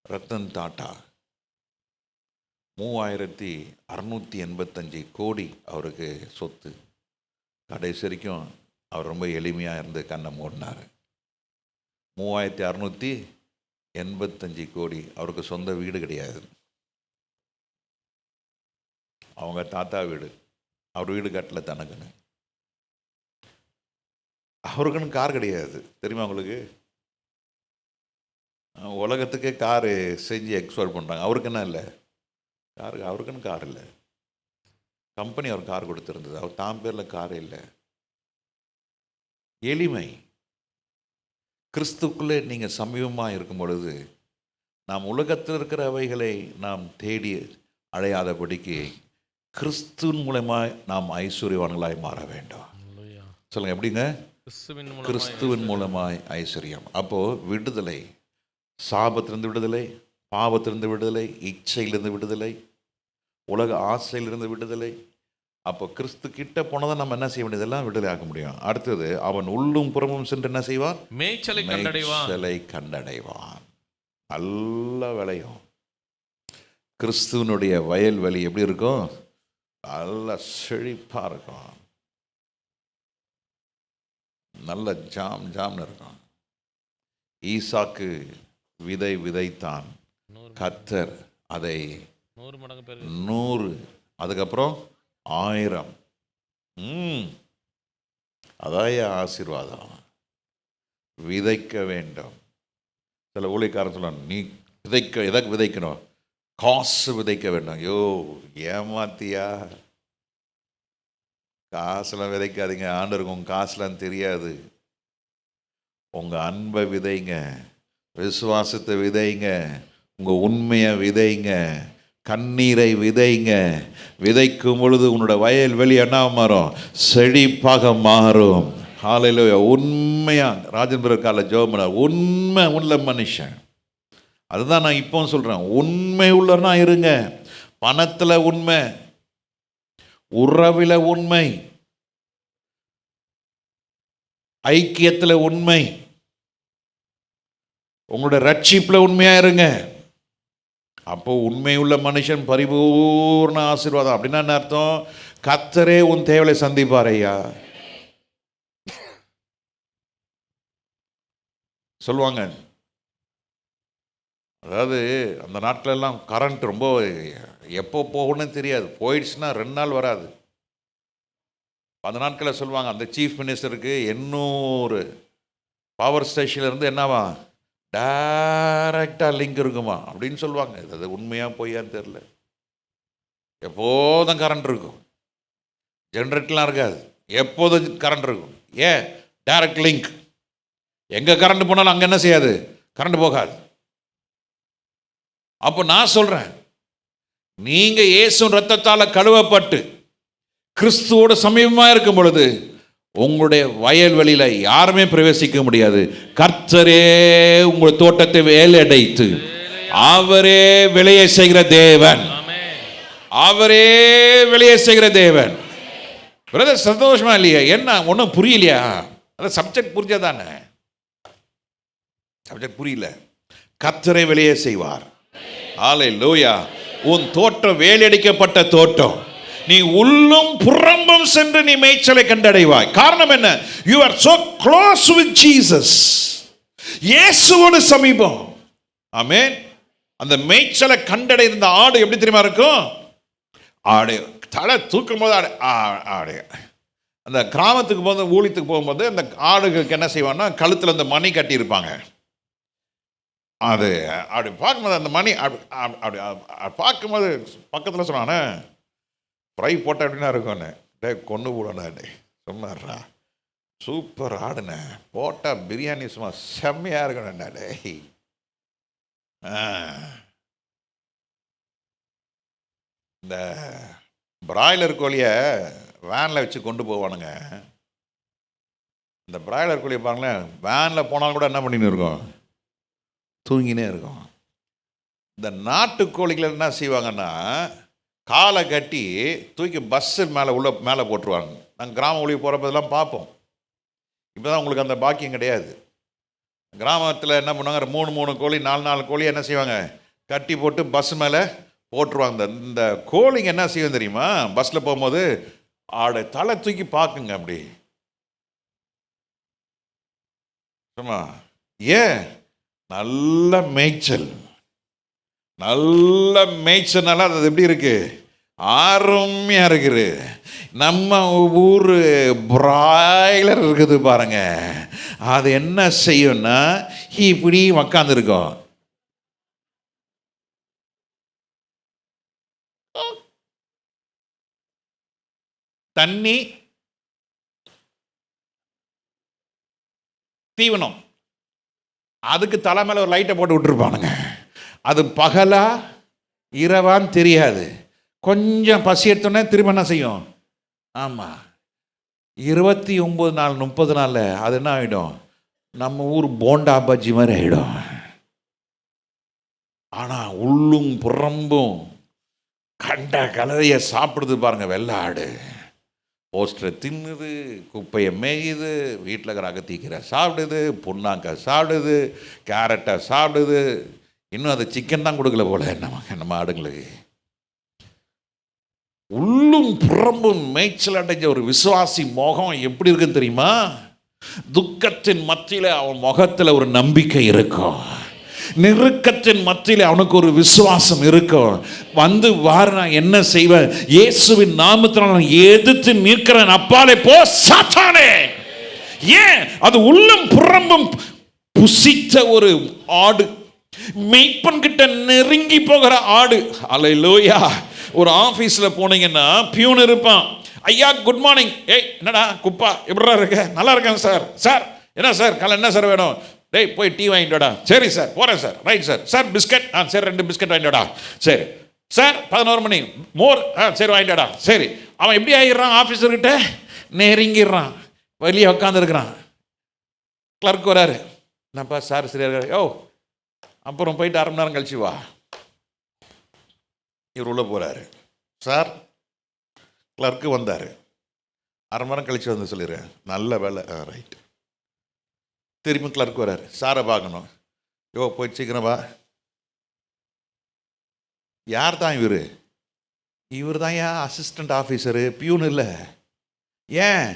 ரத்தன் டாட்டா 3685 கோடி அவருக்கு சொத்து. கடைசி வரைக்கும் அவர் ரொம்ப எளிமையாக இருந்து கண்ணை மூடினார். 3685 கோடி அவருக்கு சொந்த வீடு கிடையாது. அவங்க தாத்தா வீடு, அவர் வீடு கட்டல தனக்குன்னு. அவருக்குன்னு கார் கிடையாது, தெரியுமா உங்களுக்கு? உலகத்துக்கே காரு செஞ்சு எக்ஸ்போர்ட் பண்ணுறாங்க. அவருக்குன்னா இல்லை காரு, அவருக்குன்னு கார் இல்லை. கம்பெனி அவர் கார் கொடுத்துருந்தது, அவர் தாம் பேரில் கார் இல்லை. எளிமை. கிறிஸ்துக்குள்ளே நீங்கள் சமீபமாக இருக்கும் பொழுது நாம் உலகத்தில் இருக்கிற அவைகளை நாம் தேடி அடையாதபடிக்கு கிறிஸ்துவின் மூலமாக நாம் ஐஸ்வர்யவான்களாய் மாற வேண்டும். சொல்லுங்கள், எப்படிங்க? கிறிஸ்துவின் மூலமாய் ஐஸ்வர்யம். அப்போ விடுதலை, சாபத்திலிருந்து விடுதலை, பாவத்திலிருந்து விடுதலை, இச்சையிலிருந்து விடுதலை, உலக ஆசையிலிருந்து விடுதலை. அப்போ கிறிஸ்து கிட்ட போனதான் நம்ம என்ன செய்ய வேண்டியதெல்லாம் விடுதலை ஆக்க முடியும். அடுத்தது, அவன் உள்ளும் புறமும் சென்று என்ன செய்வான்? மேய்ச்சலை கண்டடைவான். நல்ல விளையும். கிறிஸ்துவனுடைய வயல்வெளி எப்படி இருக்கும்? நல்ல செழிப்பா இருக்கும், நல்ல ஜாம்னு இருக்கும். ஈசாக்கு விதை விதைத்தான், கர்த்தர் அதை 100, அதுக்கப்புறம் 1000. அதான் ஆசீர்வாதம். விதைக்க வேண்டும். சில ஊழியக்காரன் சொல்லுவாங்க, நீ எதற்கு விதைக்கணும்? காசு விதைக்க வேண்டும். ஐயோ, ஏமாத்தியா? காசுலாம் விதைக்காதீங்க. ஆண்டவருக்கு உங்க காசுலாம் தெரியாது. உங்க அன்பை விதைங்க, விசுவாசத்தை விதைங்க, உங்க உண்மையை விதைங்க, கண்ணீரை விதைங்க. விதைக்கும் பொழுது உன்னோட வயல்வெளி என்ன மாறும்? செழிப்பாக மாறும். ஹல்லேலூயா. உண்மையா ராஜேந்திர கால ஜோமனா உண்மை உள்ள மனுஷன். அதுதான் நான் இப்போ சொல்றேன். உண்மை உள்ளனா இருங்க. பணத்துல உண்மை, உறவில உண்மை, ஐக்கியத்துல உண்மை, உங்களோட ரட்சிப்புல உண்மையா இருங்க. அப்போ உண்மை உள்ள மனுஷன் பரிபூர்ண ஆசீர்வாதம். அப்படின்னா என்ன அர்த்தம்? கர்த்தரே உன் தேவையை சந்திப்பார் ஐயா. சொல்லுவாங்க. அதாவது அந்த நாட்களெல்லாம் கரண்ட் ரொம்ப எப்போ போகணும்னு தெரியாது. போயிடுச்சுன்னா 2 நாள் வராது. அந்த நாட்களில் சொல்லுவாங்க, அந்த சீஃப் மினிஸ்டருக்கு 800 பவர் ஸ்டேஷன்லேருந்து என்னவா டைரக்டாக லிங்க் இருக்குமா அப்படின்னு சொல்லுவாங்க. அது உண்மையாக பொய்யான்னு தெரில. எப்போதும் கரண்ட் இருக்கும், ஜென்ரேட்டர்லாம் இருக்காது, எப்போதும் கரண்ட் இருக்கும். ஏன்? Direct link. எங்கே கரண்ட் போனாலும் அங்கே என்ன செய்யாது? கரண்ட் போகாது. அப்போ நான் சொல்கிறேன், நீங்கள் இயேசுவின் ரத்தத்தால் கழுவப்பட்டு கிறிஸ்துவோட சமீபமாக இருக்கும் பொழுது உங்களுடைய வயல்வெளியில் யாருமே பிரவேசிக்க முடியாது. கர்த்தரே உங்கள் தோட்டத்தை வேலையடைத்து அவரே விளைய செய்கிற தேவன். அவரே விளைய செய்கிற தேவன். பிரதர் சந்தோஷமா இல்லையா? என்ன ஒன்றும் புரியலையா? அதான் சப்ஜெக்ட் புரிஞ்சாதானே? சப்ஜெக்ட் புரியல. கர்த்தரே வெளியே செய்வார். ஹல்லேலூயா. உன் தோட்டம் வேலையடிக்கப்பட்ட தோட்டம். நீ உள்ளும் புறம்பும் சென்று நீ மேய்ச்சலை கண்டடைவாய். காரணம் என்ன? You are so close with Jesus. இயேசுவோடு சமீபம். ஆமென். அந்த மேய்ச்சலை கண்டடைந்த ஆடு எப்படி தெரியுமா இருக்கும்? ஆடு தலை தூக்கும் போது ஆடு அந்த கிராமத்துக்கு போது ஊழியத்துக்கு போகும்போது அந்த ஆடுகளுக்கு என்ன செய்வான்னா கழுத்தில் அந்த மணி கட்டியிருப்பாங்க. அது அப்படி பார்க்கும்போது அந்த மணி அப்படி பார்க்கும்போது பக்கத்தில் சொன்னானே ஃப்ரை போட்ட அப்படின்னா இருக்கும்னு. டே கொண்டு போடணே சொன்னார்ரா, சூப்பர் ஆடுனே, போட்டால் பிரியாணி சும்மா செம்மையாக இருக்கணும்டா. டே இந்த பிராய்லர் கோழியை வேனில் வச்சு கொண்டு போவானுங்க. இந்த பிராய்லர் கோழியை பாருங்களேன், வேனில் போனாலும் கூட என்ன பண்ணின்னு இருக்கோம்? தூங்கினே இருக்கும். இந்த நாட்டுக்கோழிகள் என்ன செய்வாங்கன்னா காலை கட்டி தூக்கி பஸ்ஸு மேலே போட்டுருவாங்க. நாங்கள் கிராம ஒளி போகிறப்பதெல்லாம் பார்ப்போம். இப்போ தான் உங்களுக்கு அந்த பாக்கியம் கிடையாது. கிராமத்தில் என்ன பண்ணுவாங்க, 3 கோழி 4 கோழி என்ன செய்வாங்க, கட்டி போட்டு பஸ் மேலே போட்டுருவாங்க. இந்த கோழிங்க என்ன செய்யும் தெரியுமா? பஸ்ஸில் போகும்போது ஆடை தலை தூக்கி பார்க்குங்க அப்படி. சும்மா ஏன்? நல்ல மேய்ச்சல். நல்ல மேய்ச்சல்னால அது எப்படி இருக்கு? அருமையாக இருக்குது. நம்ம ஊர் பிராய்லர் இருக்குது பாருங்க, அது என்ன செய்யும்னா இப்படி உக்காந்துருக்கோம். தண்ணி தீவனம் அதுக்கு தலை மேலே ஒரு லைட்டை போட்டு விட்டுருப்பானுங்க. அது பகலா இரவான்னு தெரியாது. கொஞ்சம் பசி எடுத்தோன்னே திரும்ப என்ன செய்யும்? ஆமாம், 29 நாள் 30 நாளில் அது என்ன ஆகிடும்? நம்ம ஊர் போண்டா பஜ்ஜி மாதிரி ஆகிடும். ஆனால் உள்ளும் புறம்பும் கண்ட கலவையை சாப்பிடுது பாருங்க வெள்ளை ஆடு. போஸ்டரை தின்னுது, குப்பையை மேயுது, வீட்டில் இருக்கிற அகத்திக்கீரை சாப்பிடுது, புண்ணாக்கை சாப்பிடுது, கேரட்டை சாப்பிடுது. இன்னும் அது சிக்கன் தான் கொடுக்கல போல நம்ம ஆடுங்களுக்கு. உள்ளும் புறம்பும் மேய்ச்சல் அடைஞ்ச ஒரு விசுவாசி முகம் எப்படி இருக்குன்னு தெரியுமா? துக்கத்தின் மத்தியில் அவன் முகத்தில் ஒரு நம்பிக்கை இருக்கும். நெருக்கத்தின் மத்தியில் அவனுக்கு ஒரு விசுவாசம் இருக்கும். வந்து வாரு, நான் என்ன செய்வேன்? இயேசுவின் நாமத்தினால் நான் எதிர்த்து நிற்கிறேன். அப்பாலே போ சாத்தானே. ஏன்? அது உள்ளம் புறம்பும் புசித்த ஒரு ஆடு, மெய்ப்பன் கிட்ட நெருங்கி போகிற ஆடு. அல்லேலூயா. ஒரு ஆஃபீஸில் போனீங்கன்னா பியூன் இருப்பான். ஐயா குட் மார்னிங். ஏய் என்னடா குப்பா, எப்படா இருக்க? நல்லா இருக்கேன் சார். சார் என்ன சார் காலை என்ன சார் வேணும்? டேய் போய் டீ வாங்கிட்டோடா. சரி சார் போகிறேன் sir. Right sir. Sir biscuit? சரி 2 பிஸ்கட் வாங்கிட்டோடா. சரி சார் 11 மணி மோர்? சரி வாங்கிட்டோடா. சரி. அவன் எப்படி ஆகிடுறான்? ஆஃபீஸர்கிட்ட நெருங்கிடுறான், வெளியே உட்காந்துருக்கிறான். கிளர்க் வராரு. என்னப்பா சார் சரியா இருக்காரு? ஓ அப்புறம் போயிட்டு 1/2 மணி நேரம் கழிச்சு வா. இவர் உள்ள போகிறாரு. சார் கிளர்க்கு வந்தார், 1/2 மணி நேரம் கழிச்சு வந்து சொல்லிடுறேன். நல்ல வேலை. ரைட். திரும்பி கிளர்க் வராரு. சாரை பார்க்கணும். யோ போய் சீக்கிரம் வா. யார் தான் இவர்? இவர் தான் ஏன் அசிஸ்டண்ட் ஆஃபீஸரு, பியூன் இல்லை. ஏன்?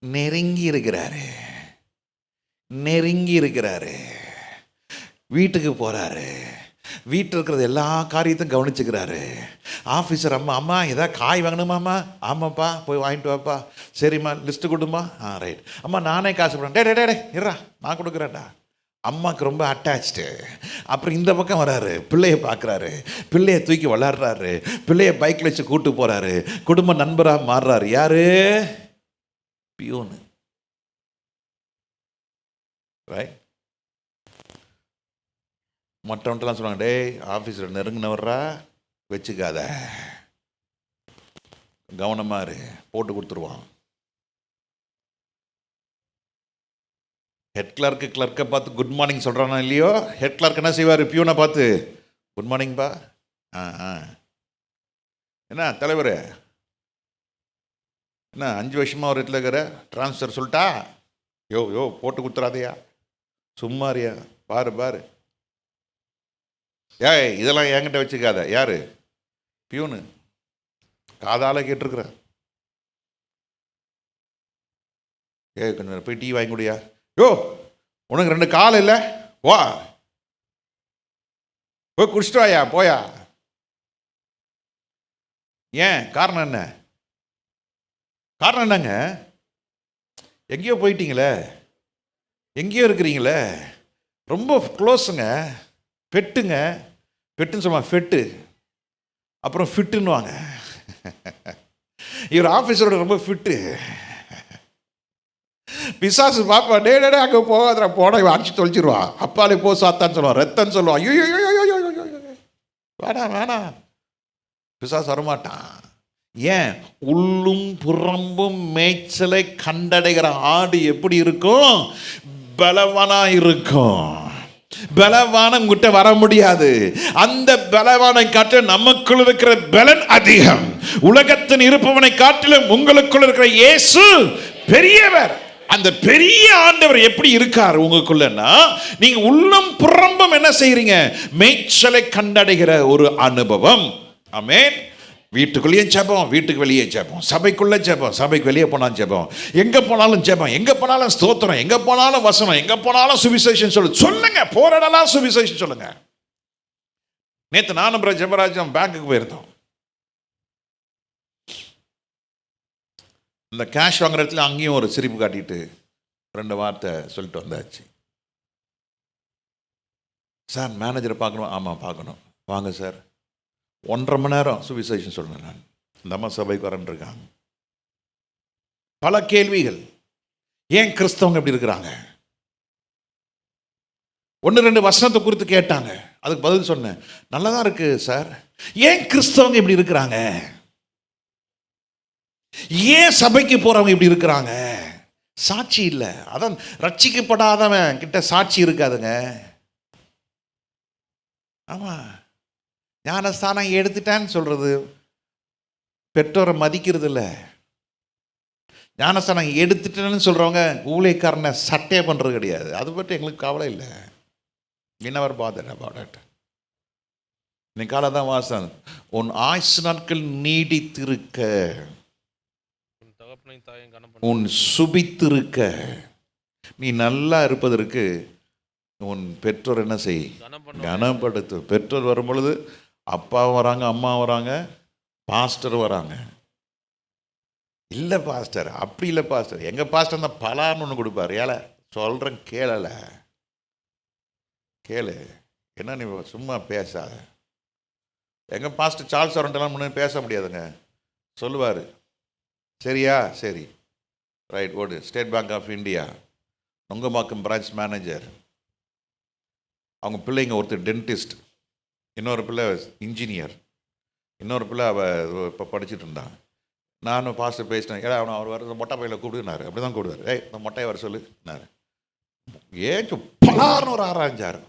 நெருங்கி இருக்கிறாரு. நெருங்கி இருக்கிறாரு. வீட்டுக்கு போகிறாரு. வீட்டில் இருக்கிறது எல்லா காரியத்தையும் கவனிச்சுக்கிறாரு. ஆஃபீஸர் அம்மா அம்மா ஏதாவது காய் வாங்கணுமாம்மா? ஆமாப்பா போய் வாங்கிட்டு வாப்பா. சரிம்மா லிஸ்ட்டு கொடுமா. ரைட். அம்மா நானே காசு போடுறேன். டே இருறா நான் கொடுக்குறேன்டா. அம்மாவுக்கு ரொம்ப அட்டாச்சு. அப்புறம் இந்த பக்கம் வராரு, பிள்ளைய பார்க்குறாரு, பிள்ளைய தூக்கி விளாடுறாரு, பிள்ளைய பைக்கில் வச்சு கூட்டு போகிறாரு, குடும்ப நண்பராக மாறுறாரு. யாரு? பியூனு. ரைட். மற்றவன்ட்டெல்லாம் சொல்லுவாங்க, டேய் ஆஃபீஸில் நெருங்கினவர்றா வச்சுக்காத, கவனமாக இரு, போட்டு கொடுத்துருவான். ஹெட் கிளர்க்கை பார்த்து குட் மார்னிங் சொல்கிறானா இல்லையோ, ஹெட் கிளர்க் என்ன செய்வார்? பியூனை பார்த்து குட் மார்னிங்ப்பா. என்ன தலைவர் என்ன 5 வருஷமாக ஒரு இடத்துல இருக்கிற, ட்ரான்ஸ்ஃபர் சொல்லிட்டா? யோ போட்டு கொடுத்துறாதையா, சும்மாரியா, பாரு ஏய் இதெல்லாம் என்கிட்ட வச்சுக்காத. யாரு? பியூனு. காதால கேட்டிருக்கிற. கொஞ்சம் போய் டீ வாங்கி குடியா. யோ உனக்கு 2 கால் இல்லை, வா போய் குடிச்சிட்டு வாயா, போயா. ஏன்? காரணம் என்ன? காரணம் என்னங்க? எங்கேயோ போயிட்டீங்களே, எங்கேயோ இருக்கிறீங்களே, ரொம்ப க்ளோஸுங்க, பெட்டுன்னு சொல்லுவாங்க, ஃபெட்டு, அப்புறம் ஃபிட்டுன்னுவாங்க. இவர் ஆஃபீஸரோட ரொம்ப ஃபிட்டு. பிசாசு பாப்பா, டே அங்கே போகாத, போன அடிச்சு தொலைச்சிருவா. அப்பாலே போ சாத்தான்னு சொல்லுவான், ரத்தன்னு சொல்லுவான். ஐயோ வேணாம். பிசாசு வரமாட்டான். ஏன்? உள்ளும் புறம்பும் மேய்ச்சலை கண்டடைகிற ஆடு எப்படி இருக்கும்? பலவானா இருக்கும். பலவானம் கிட்ட வர முடியாது. அந்த பலவானை காட்டிலும் நமக்குள் இருக்கிற பலன் அதிகம். உலகத்தின் இருப்பவனை காட்டிலும் உங்களுக்குள் இருக்கிற இயேசு பெரியவர். அந்த பெரிய ஆண்டவர் எப்படி இருக்கார் உங்களுக்குள்ளன்னா, நீங்க உள்ளம் புறம்பும் என்ன செய்றீங்க? மேய்ச்சலை கண்டடைகிற ஒரு அனுபவம். ஆமென். வீட்டுக்குள்ளேயும் ஜெபம், வீட்டுக்கு வெளியே ஜெபம், சபைக்குள்ளே ஜெபம், சபைக்கு வெளியே போனாலும் ஜெபம், எங்கே போனாலும் ஜெபம், எங்கே போனாலும் ஸ்தோத்திரம், எங்கே போனாலும் வசனம், எங்கே போனாலும் சுவிசேஷம் சொல்லுங்க. போராடலாம், சுவிசேஷம் சொல்லுங்க. நேற்று நானும் ஜெபராஜம் பேங்க்குக்கு போயிருந்தோம். இந்த கேஷ் வாங்குற இடத்துல அங்கேயும் ஒரு சிரிப்பு காட்டிட்டு 2 வார்த்தை சொல்லிட்டு வந்தாச்சு. சார் மேனேஜரை பார்க்கணும். ஆமாம் பார்க்கணும். வாங்க சார். 1.5 மணி நேரம் சுவிசேஷம் சொல்லுங்கள். நான் இந்த அம்மா சபைக்கு வரேன்ருக்காங்க. பல கேள்விகள். ஏன் கிறிஸ்தவங்க எப்படி இருக்கிறாங்க? 1-2 வசனத்தை குறித்து கேட்டாங்க. அதுக்கு பதில் சொன்னேன், நல்லதா இருக்கு சார். ஏன் கிறிஸ்தவங்க இப்படி இருக்கிறாங்க? ஏன் சபைக்கு போறவங்க இப்படி இருக்கிறாங்க? சாட்சி இல்லை. அதான் ரட்சிக்கப்படாதவன் கிட்ட சாட்சி இருக்காதுங்க. ஆமா, ஞானஸ்தானம் எடுத்துட்டான்னு சொல்றது பெற்றோரை மதிக்கிறது இல்லை. ஞானஸ்தானம் எடுத்துட்டேன்னு சொல்றவங்க ஊழியக்காரனை சட்டையை பண்றது கிடையாது. அது பற்றி எங்களுக்கு கவலை இல்லை. இன்னவர் பாதர் அபவுட் இட். இன்னைக்கு காலை தான் வாசம், உன் ஆயுசு நாட்கள் நீடித்திருக்க, உன் தகப்பனையும் தாயையும் கனம் உன் சுபித்திருக்க, நீ நல்லா இருப்பதற்கு உன் பெற்றோர் என்ன செய்? கனப்படுத்து. பெற்றோர் வரும் பொழுது அப்பா வராங்க, அம்மா வராங்க, பாஸ்டர் வராங்க. இல்லை பாஸ்டர், அப்படி இல்லை பாஸ்டர், எங்கள் பாஸ்டர் தான் பலான்னு ஒன்று கொடுப்பாரு. ஏழை சொல்கிறேன், கேளலை, கேளு. என்ன நீ சும்மா பேசாத. எங்கள் பாஸ்டர் சார்ல்ஸ் வரண்டெல்லாம் முன்னே பேச முடியாதுங்க. சொல்லுவார், சரியா, சரி, ரைட், ஓடு. State Bank of India Nungambakkam branch manager. அவங்க பிள்ளைங்க ஒருத்தர் டென்டிஸ்ட், இன்னொரு பிள்ளை இன்ஜினியர், இன்னொரு பிள்ளை அவள் இப்போ படிச்சுட்டு இருந்தான். நானும் பாஸ்டர் பேசினேன். ஏன்னா அவனை அவர் வர மொட்டை பையில கூப்பிடுனாரு. அப்படி தான் கூப்பிடுவார். ஏய், இந்த மொட்டையை வர சொல்லுனாரு. ஏச்சும் பலார்னு ஒரு ஆராய்ஞ்சார்.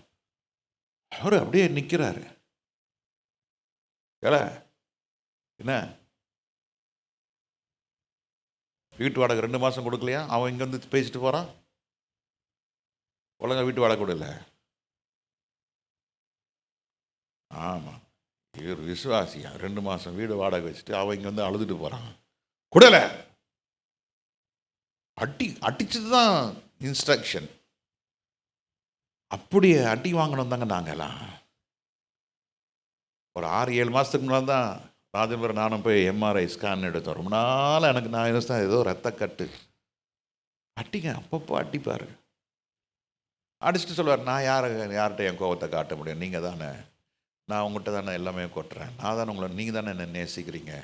அவர் அப்படியே நிற்கிறாரு. ஏல என்ன வீட்டு வாடகை 2 மாதம் கொடுக்கலையா? அவன் இங்கே வந்து பேசிட்டு போகிறான். ஒழுங்கா வீட்டு வாடகை கொடுல. ஆமாம், இவர் விசுவாசியா 2 மாதம் வீடு வாடகை வச்சுட்டு அவன் இங்கே வந்து அழுதுட்டு போகிறான். கொடுல. அடிச்சது தான் இன்ஸ்ட்ரக்ஷன். அப்படியே அடி வாங்கணும் தாங்க நாங்கெல்லாம். ஒரு 6-7 மாதத்துக்கு முன்னாடி தான் ராஜேந்திரன் நானும் போய் எம்ஆர்ஐ ஸ்கேன் எடுத்தோம். ரொம்ப நாள் எனக்கு நான் யோசித்தேன், ஏதோ ரத்த கட்டு. அடிங்க, அப்பப்போ அடிப்பார். அடிச்சுட்டு சொல்லுவார், நான் யார்கிட்ட என் கோபத்தை காட்ட முடியும்? நீங்கள் தானே, நான் உங்கள்கிட்ட தானே எல்லாமே கொட்டுறேன். நான் தானே உங்களை, நீங்கள் தானே என்னை நேசிக்கிறீங்க.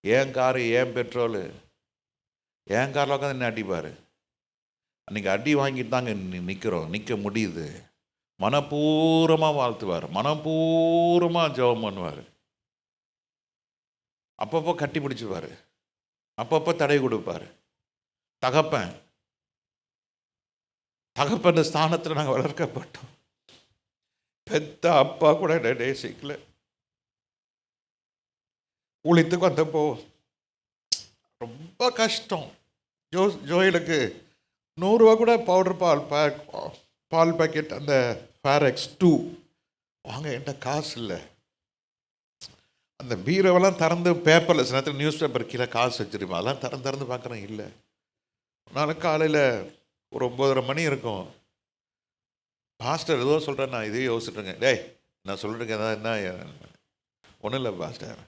ஏன் காரு, ஏன் பெட்ரோலு, ஏன் காரில் உட்காந்து என்ன அடிப்பார். அன்றைக்கி அடி வாங்கிட்டு தாங்க நிற்கிறோம், நிற்க முடியுது. மனப்பூர்வமாக வாழ்த்துவார், மனப்பூர்வமாக ஜெபம் பண்ணுவார். அப்பப்போ கட்டி பிடிச்சிடுவார், அப்பப்போ தடை கொடுப்பார். தகப்பன் ஸ்தானத்தில் நாங்கள் வளர்க்கப்பட்டோம். பெத்த அப்பா கூட என்ன நேசிக்கல. ஊழியத்துக்கு வந்தப்போ ரொம்ப கஷ்டம். ஜோயிலுக்கு 100 ரூபா கூட பவுடர் பால் பாக்கெட் அந்த ஃபேரெக்ஸ் 2 வாங்க என்கிட்ட காசு இல்லை. அந்த பீரோவெல்லாம் திறந்து பேப்பரில் சில நேரத்தில் நியூஸ் பேப்பர் கீழே காசு வச்சுருப்போம். அதெல்லாம் திறந்து பார்க்குறேன், இல்லை. அதனால காலையில் ஒரு 9:30 மணி இருக்கும். பாஸ்டர் ஏதோ சொல்கிறேன், நான் இதே யோசிச்சுட்ருங்க. டேய், நான் சொல்லிட்டுருக்கேன் ஏதாவது என்ன? ஒன்றும் இல்லை பாஸ்டர்,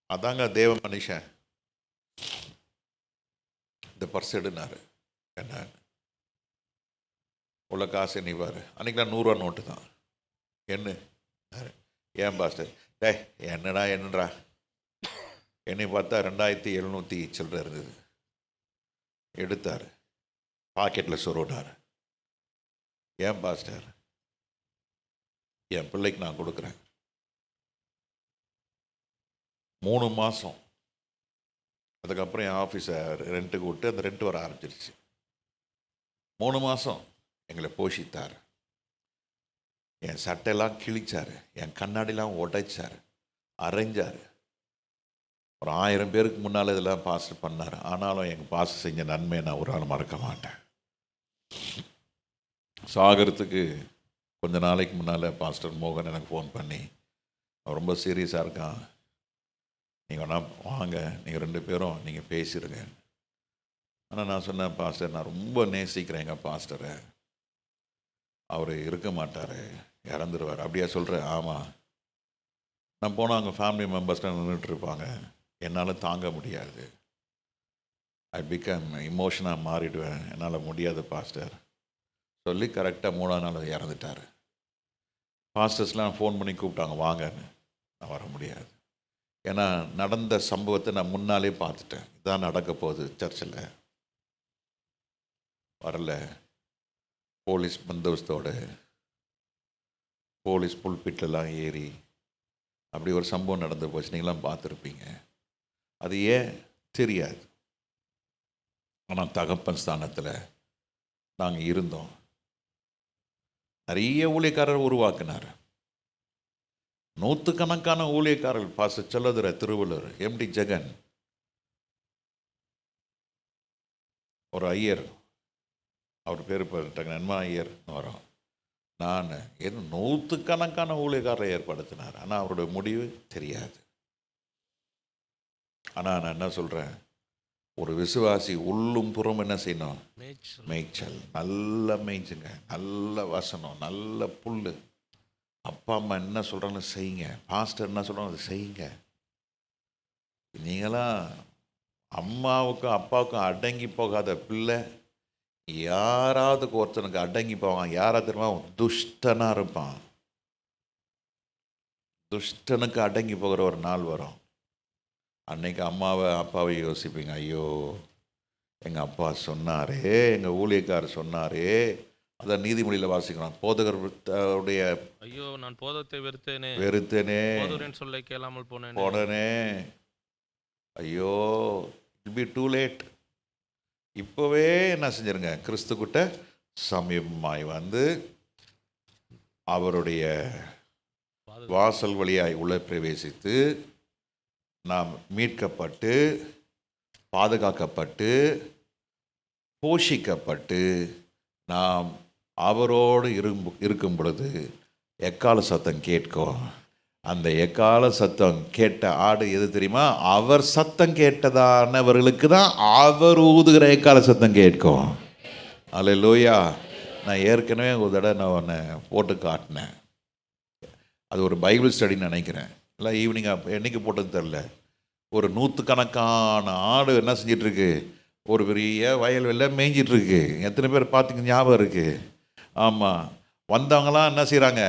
அதாங்க தேவ மனுஷன் இந்த பர்ஸ் எடுனார். என்ன உள்ள காசு எண்ணிப்பார். அன்றைக்கெலாம் 100 ரூபா நோட்டு தான். என்ன? ஏன் பாஸ்டர்? டே என்னடா என்னை பார்த்தா 2700 சில்லறை இருந்தது. எடுத்தார், பாக்கெட்டில் சொருவினார். ஏன் பாஸ்டர்? என் பிள்ளைக்கு நான் கொடுக்குறேன். 3 மாதம். அதுக்கப்புறம் என் ஆஃபீஸை ரெண்ட்டுக்கு விட்டு அந்த ரெண்ட் வர ஆரம்பிச்சிருச்சு. 3 மாதம் எங்களை போஷித்தார். என் சட்டையெல்லாம் கிழிச்சார், என் கண்ணாடிலாம் உடைச்சார், அரைஞ்சார். ஒரு 1000 பேருக்கு முன்னால் இதெல்லாம் பாஸ்டர் பண்ணார். ஆனாலும் எங்கள் பாஸ்டர் செஞ்ச நன்மையை நான் ஒரு நாள் மறக்க மாட்டேன். சாகரத்துக்கு கொஞ்ச நாளைக்கு முன்னால் பாஸ்டர் மோகன் எனக்கு ஃபோன் பண்ணி, அவன் ரொம்ப சீரியஸாக இருக்கான், நீங்கள் வேணா வாங்க, நீங்கள் 2 பேரும் நீங்கள் பேசிடுங்க. ஆனால் நான் சொன்னேன், பாஸ்டர் நான் ரொம்ப நேசிக்கிறேன் எங்கள் பாஸ்டரை, அவர் இருக்க மாட்டார், இறந்துருவார். அப்படியா சொல்கிறேன்? ஆமாம். நான் போனால் அங்கே ஃபேமிலி மெம்பர்ஸ்லாம் நின்றுட்டுருப்பாங்க, என்னால் தாங்க முடியாது. ஐ பிகம் இமோஷனாக மாறிடுவேன், என்னால் முடியாது பாஸ்டர் சொல்லி கரெக்டாக 3ஆம் நாள் இறந்துட்டார். பாஸ்டர்ஸ்லாம் ஃபோன் பண்ணி கூப்பிட்டாங்க வாங்கன்னு. நான் வர முடியாது. ஏன்னா நடந்த சம்பவத்தை நான் முன்னாலே பார்த்துட்டேன். இதான் நடக்க போகுது சர்ச்சில். வரல. போலீஸ் பந்தோபஸ்தோடு போலீஸ் புல்பிட்லாம் ஏறி அப்படி ஒரு சம்பவம் நடந்து போச்சு. நீங்களாம் பார்த்துருப்பீங்க. அது ஏன் தெரியாது. ஆனால் தகப்பன் ஸ்தானத்தில் நாங்கள் இருந்தோம். நிறைய ஊழியக்காரர் உருவாக்கினார். நூற்றுக்கணக்கான ஊழியக்காரர்கள். பாச செல்லதுரை, திருவள்ளுவர், எம்டி ஜெகன், ஒரு ஐயர், அவர் பேர் நன்மா ஐயர் வரோம். நான் எது நூற்றுக்கணக்கான ஊழியக்காரரை ஏற்படுத்தினார். ஆனால் அவருடைய முடிவு தெரியாது. ஆனால் நான் என்ன சொல்கிறேன், ஒரு விசுவாசி உள்ளும் புறம் என்ன செய்யணும்? மேய்ச்சல். நல்ல மேய்ச்சுங்க, நல்ல வசனம், நல்ல புல். அப்பா அம்மா என்ன சொல்கிறான்னு செய்யுங்க. பாஸ்டர் என்ன சொல்கிறாங்க அதை செய்யுங்க. நீங்களாம் அம்மாவுக்கும் அப்பாவுக்கும் அடங்கி போகாத பிள்ளை யாராவது ஒருத்தனுக்கு அடங்கி போவான். யாராவது தெரியுமா? துஷ்டனாக இருப்பான். துஷ்டனுக்கு அடங்கி போகிற ஒரு நாள் வரும். அன்னைக்கு அம்மாவை அப்பாவை யோசிப்பீங்க, ஐயோ எங்கள் அப்பா சொன்னாரே, எங்கள் ஊழியக்காரர் சொன்னாரே. அதான் நீதிமொழியில் வாசிக்கிறோம், போதகருடைய ஐயோ நான் போதத்தை வெறுத்தேனே போதகரின் சொல்லை கேளாமல் போனேனே. ஐயோ இட் பி டூ லேட். இப்போவே என்ன செஞ்சிருங்க, கிறிஸ்துக்கிட்ட சமீபமாய் வந்து அவருடைய வாசல் வழியாய் உள்ள பிரவேசித்து நாம் மீட்கப்பட்டு பாதுகாக்கப்பட்டு போஷிக்கப்பட்டு நாம் அவரோடு இருக்கும் பொழுது எக்கால சத்தம் கேட்கும். அந்த எக்கால சத்தம் கேட்ட ஆடு எது தெரியுமா? அவர் சத்தம் கேட்டதானவர்களுக்கு தான் அவர் ஊதுகிற எக்கால சத்தம் கேட்கும். அல்லேலூயா. நான் ஏற்கனவே ஒரு தடவை நான் ஒன்று போட்டு காட்டினேன். அது ஒரு பைபிள் ஸ்டடின்னு நினைக்கிறேன். எல்லாம் ஈவினிங்காக என்றைக்கு போட்டது தெரில. ஒரு நூற்றுக்கணக்கான ஆடு என்ன செஞ்சிட்ருக்கு, ஒரு பெரிய வயல்வெளியில் மேய்ஞ்சிட்ருக்கு. எத்தனை பேர் பார்த்திங்க ஞாபகம் இருக்குது? ஆமாம். வந்தவங்களாம் என்ன செய்கிறாங்க,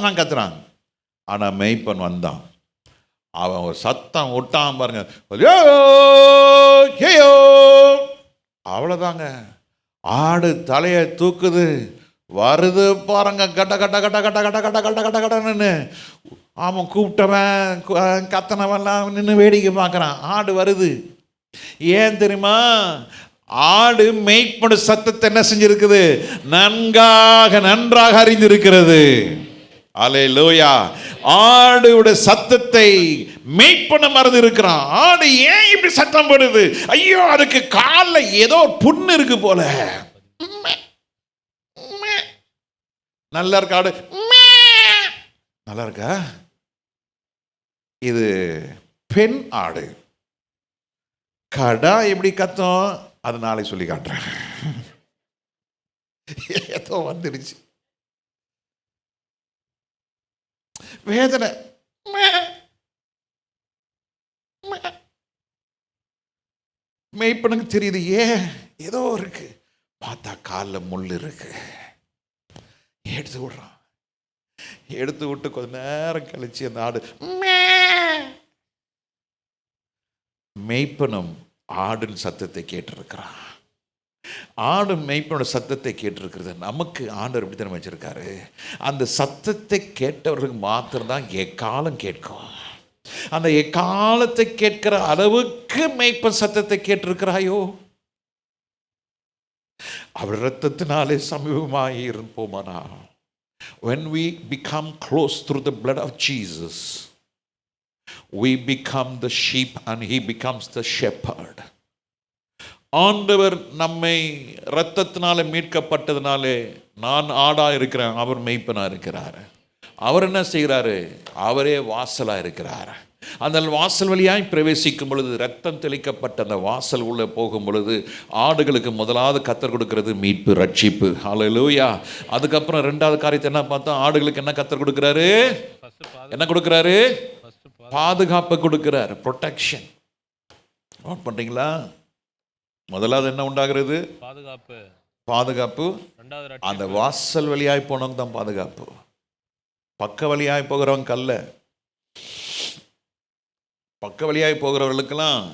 நான் கத்துறாங்க. ஆனால் மெய்ப்பன் வந்தான். அவன் ஒரு சத்தம் விட்டான் பாருங்க, அவ்வளோதாங்க. ஆடு தலையை தூக்குது, வருது பாருங்க, கட்ட கட்ட கட்ட கட்ட கட்ட கட்ட கட்ட கட்ட கட்டன்னு. அவன் கூப்பிட்டவன் கத்தனவெல்லாம் நின்று வேடிக்கை பார்க்குறான். ஆடு வருது. ஏன் தெரியுமா? ஆடு மெய்ப்படு சத்தத்தை என்ன செஞ்சிருக்குது? நன்றாக அறிந்திருக்கிறது. அல்லேலூயா. ஆடுடைய சத்தத்தை மெய்ப்பன மறந்து இருக்கிறான். ஆடு ஏன் இப்படி சத்தம் போடுது? ஐயோ அதுக்கு காலில் ஏதோ புண்ணு இருக்கு போல. நல்லா இருக்கா ஆடு? நல்லா இருக்கா? இது பெண் ஆடு. கடா எப்படி கத்தும் அது நாளைக்கு சொல்லி காட்டுறேன். ஏதோ வந்துடுச்சு வேதனை. மெய்ப்பனுக்கு தெரியுது ஏதோ இருக்கு. பார்த்தா காலில் முள் இருக்கு. எடுத்து விடுறான். எடுத்து விட்டு கொஞ்ச நேரம் கழிச்சு அந்த ஆடு மெய்ப்பனும் ஆடின் சத்தத்தை கேட்டிருக்கிறான். ஆடு மெய்ப்பனோட சத்தத்தை கேட்டிருக்கிறது. நமக்கு ஆண்டவர் எப்படி தானே வச்சிருக்காரு? அந்த சத்தத்தை கேட்டவர்களுக்கு மாத்திரம்தான் எக்காலம் கேட்கும். அந்த எக்காலத்தை கேட்கிற அளவுக்கு மெய்ப்பன் சத்தத்தை கேட்டிருக்கிறாயோ? அவர் இரத்தத்தினாலே சமீபமாய் இருப்போமானா. When we become close through the blood of Jesus, we become the sheep and he becomes the shepherd. ஆண்டவர் நம்மை இரத்தத்தினால மீட்கப்பட்டதுனாலே நான் ஆடா இருக்கிறேன், அவர் மெய்ப்பனா இருக்கிறார். அவர் என்ன செய்கிறாரு? அவரே வாசலா இருக்கிறார். அந்த வாசல் வழியாய் பிரவேசிக்கும் பொழுது, ரத்தம் தெளிக்கப்பட்ட அந்த வாசல் உள்ள போகும் பொழுது ஆடுகளுக்கு முதலாவது கத்தர் கொடுக்கிறது மீட்பு, ரட்சிப்பு. ஹல்லேலூயா. அதுக்கப்புறம் ரெண்டாவது காரியத்தை என்ன பார்த்தோம்? ஆடுகளுக்கு என்ன கத்தர் கொடுக்கிறாரு? என்ன கொடுக்கிறாரு? பாதுகாப்பு கொடுக்கிறார், ப்ரொடெக்ஷன். நோட் பண்றீங்களா? முதலாவது என்ன உண்டாகிறது? பாதுகாப்பு. அந்த வாசல் வழியாய் போனவங்க தான் பாதுகாப்பு. பக்க வழியாய் போகிறவங்க கல்ல. பக்க வழியாய் போகிறவர்களுக்கெல்லாம்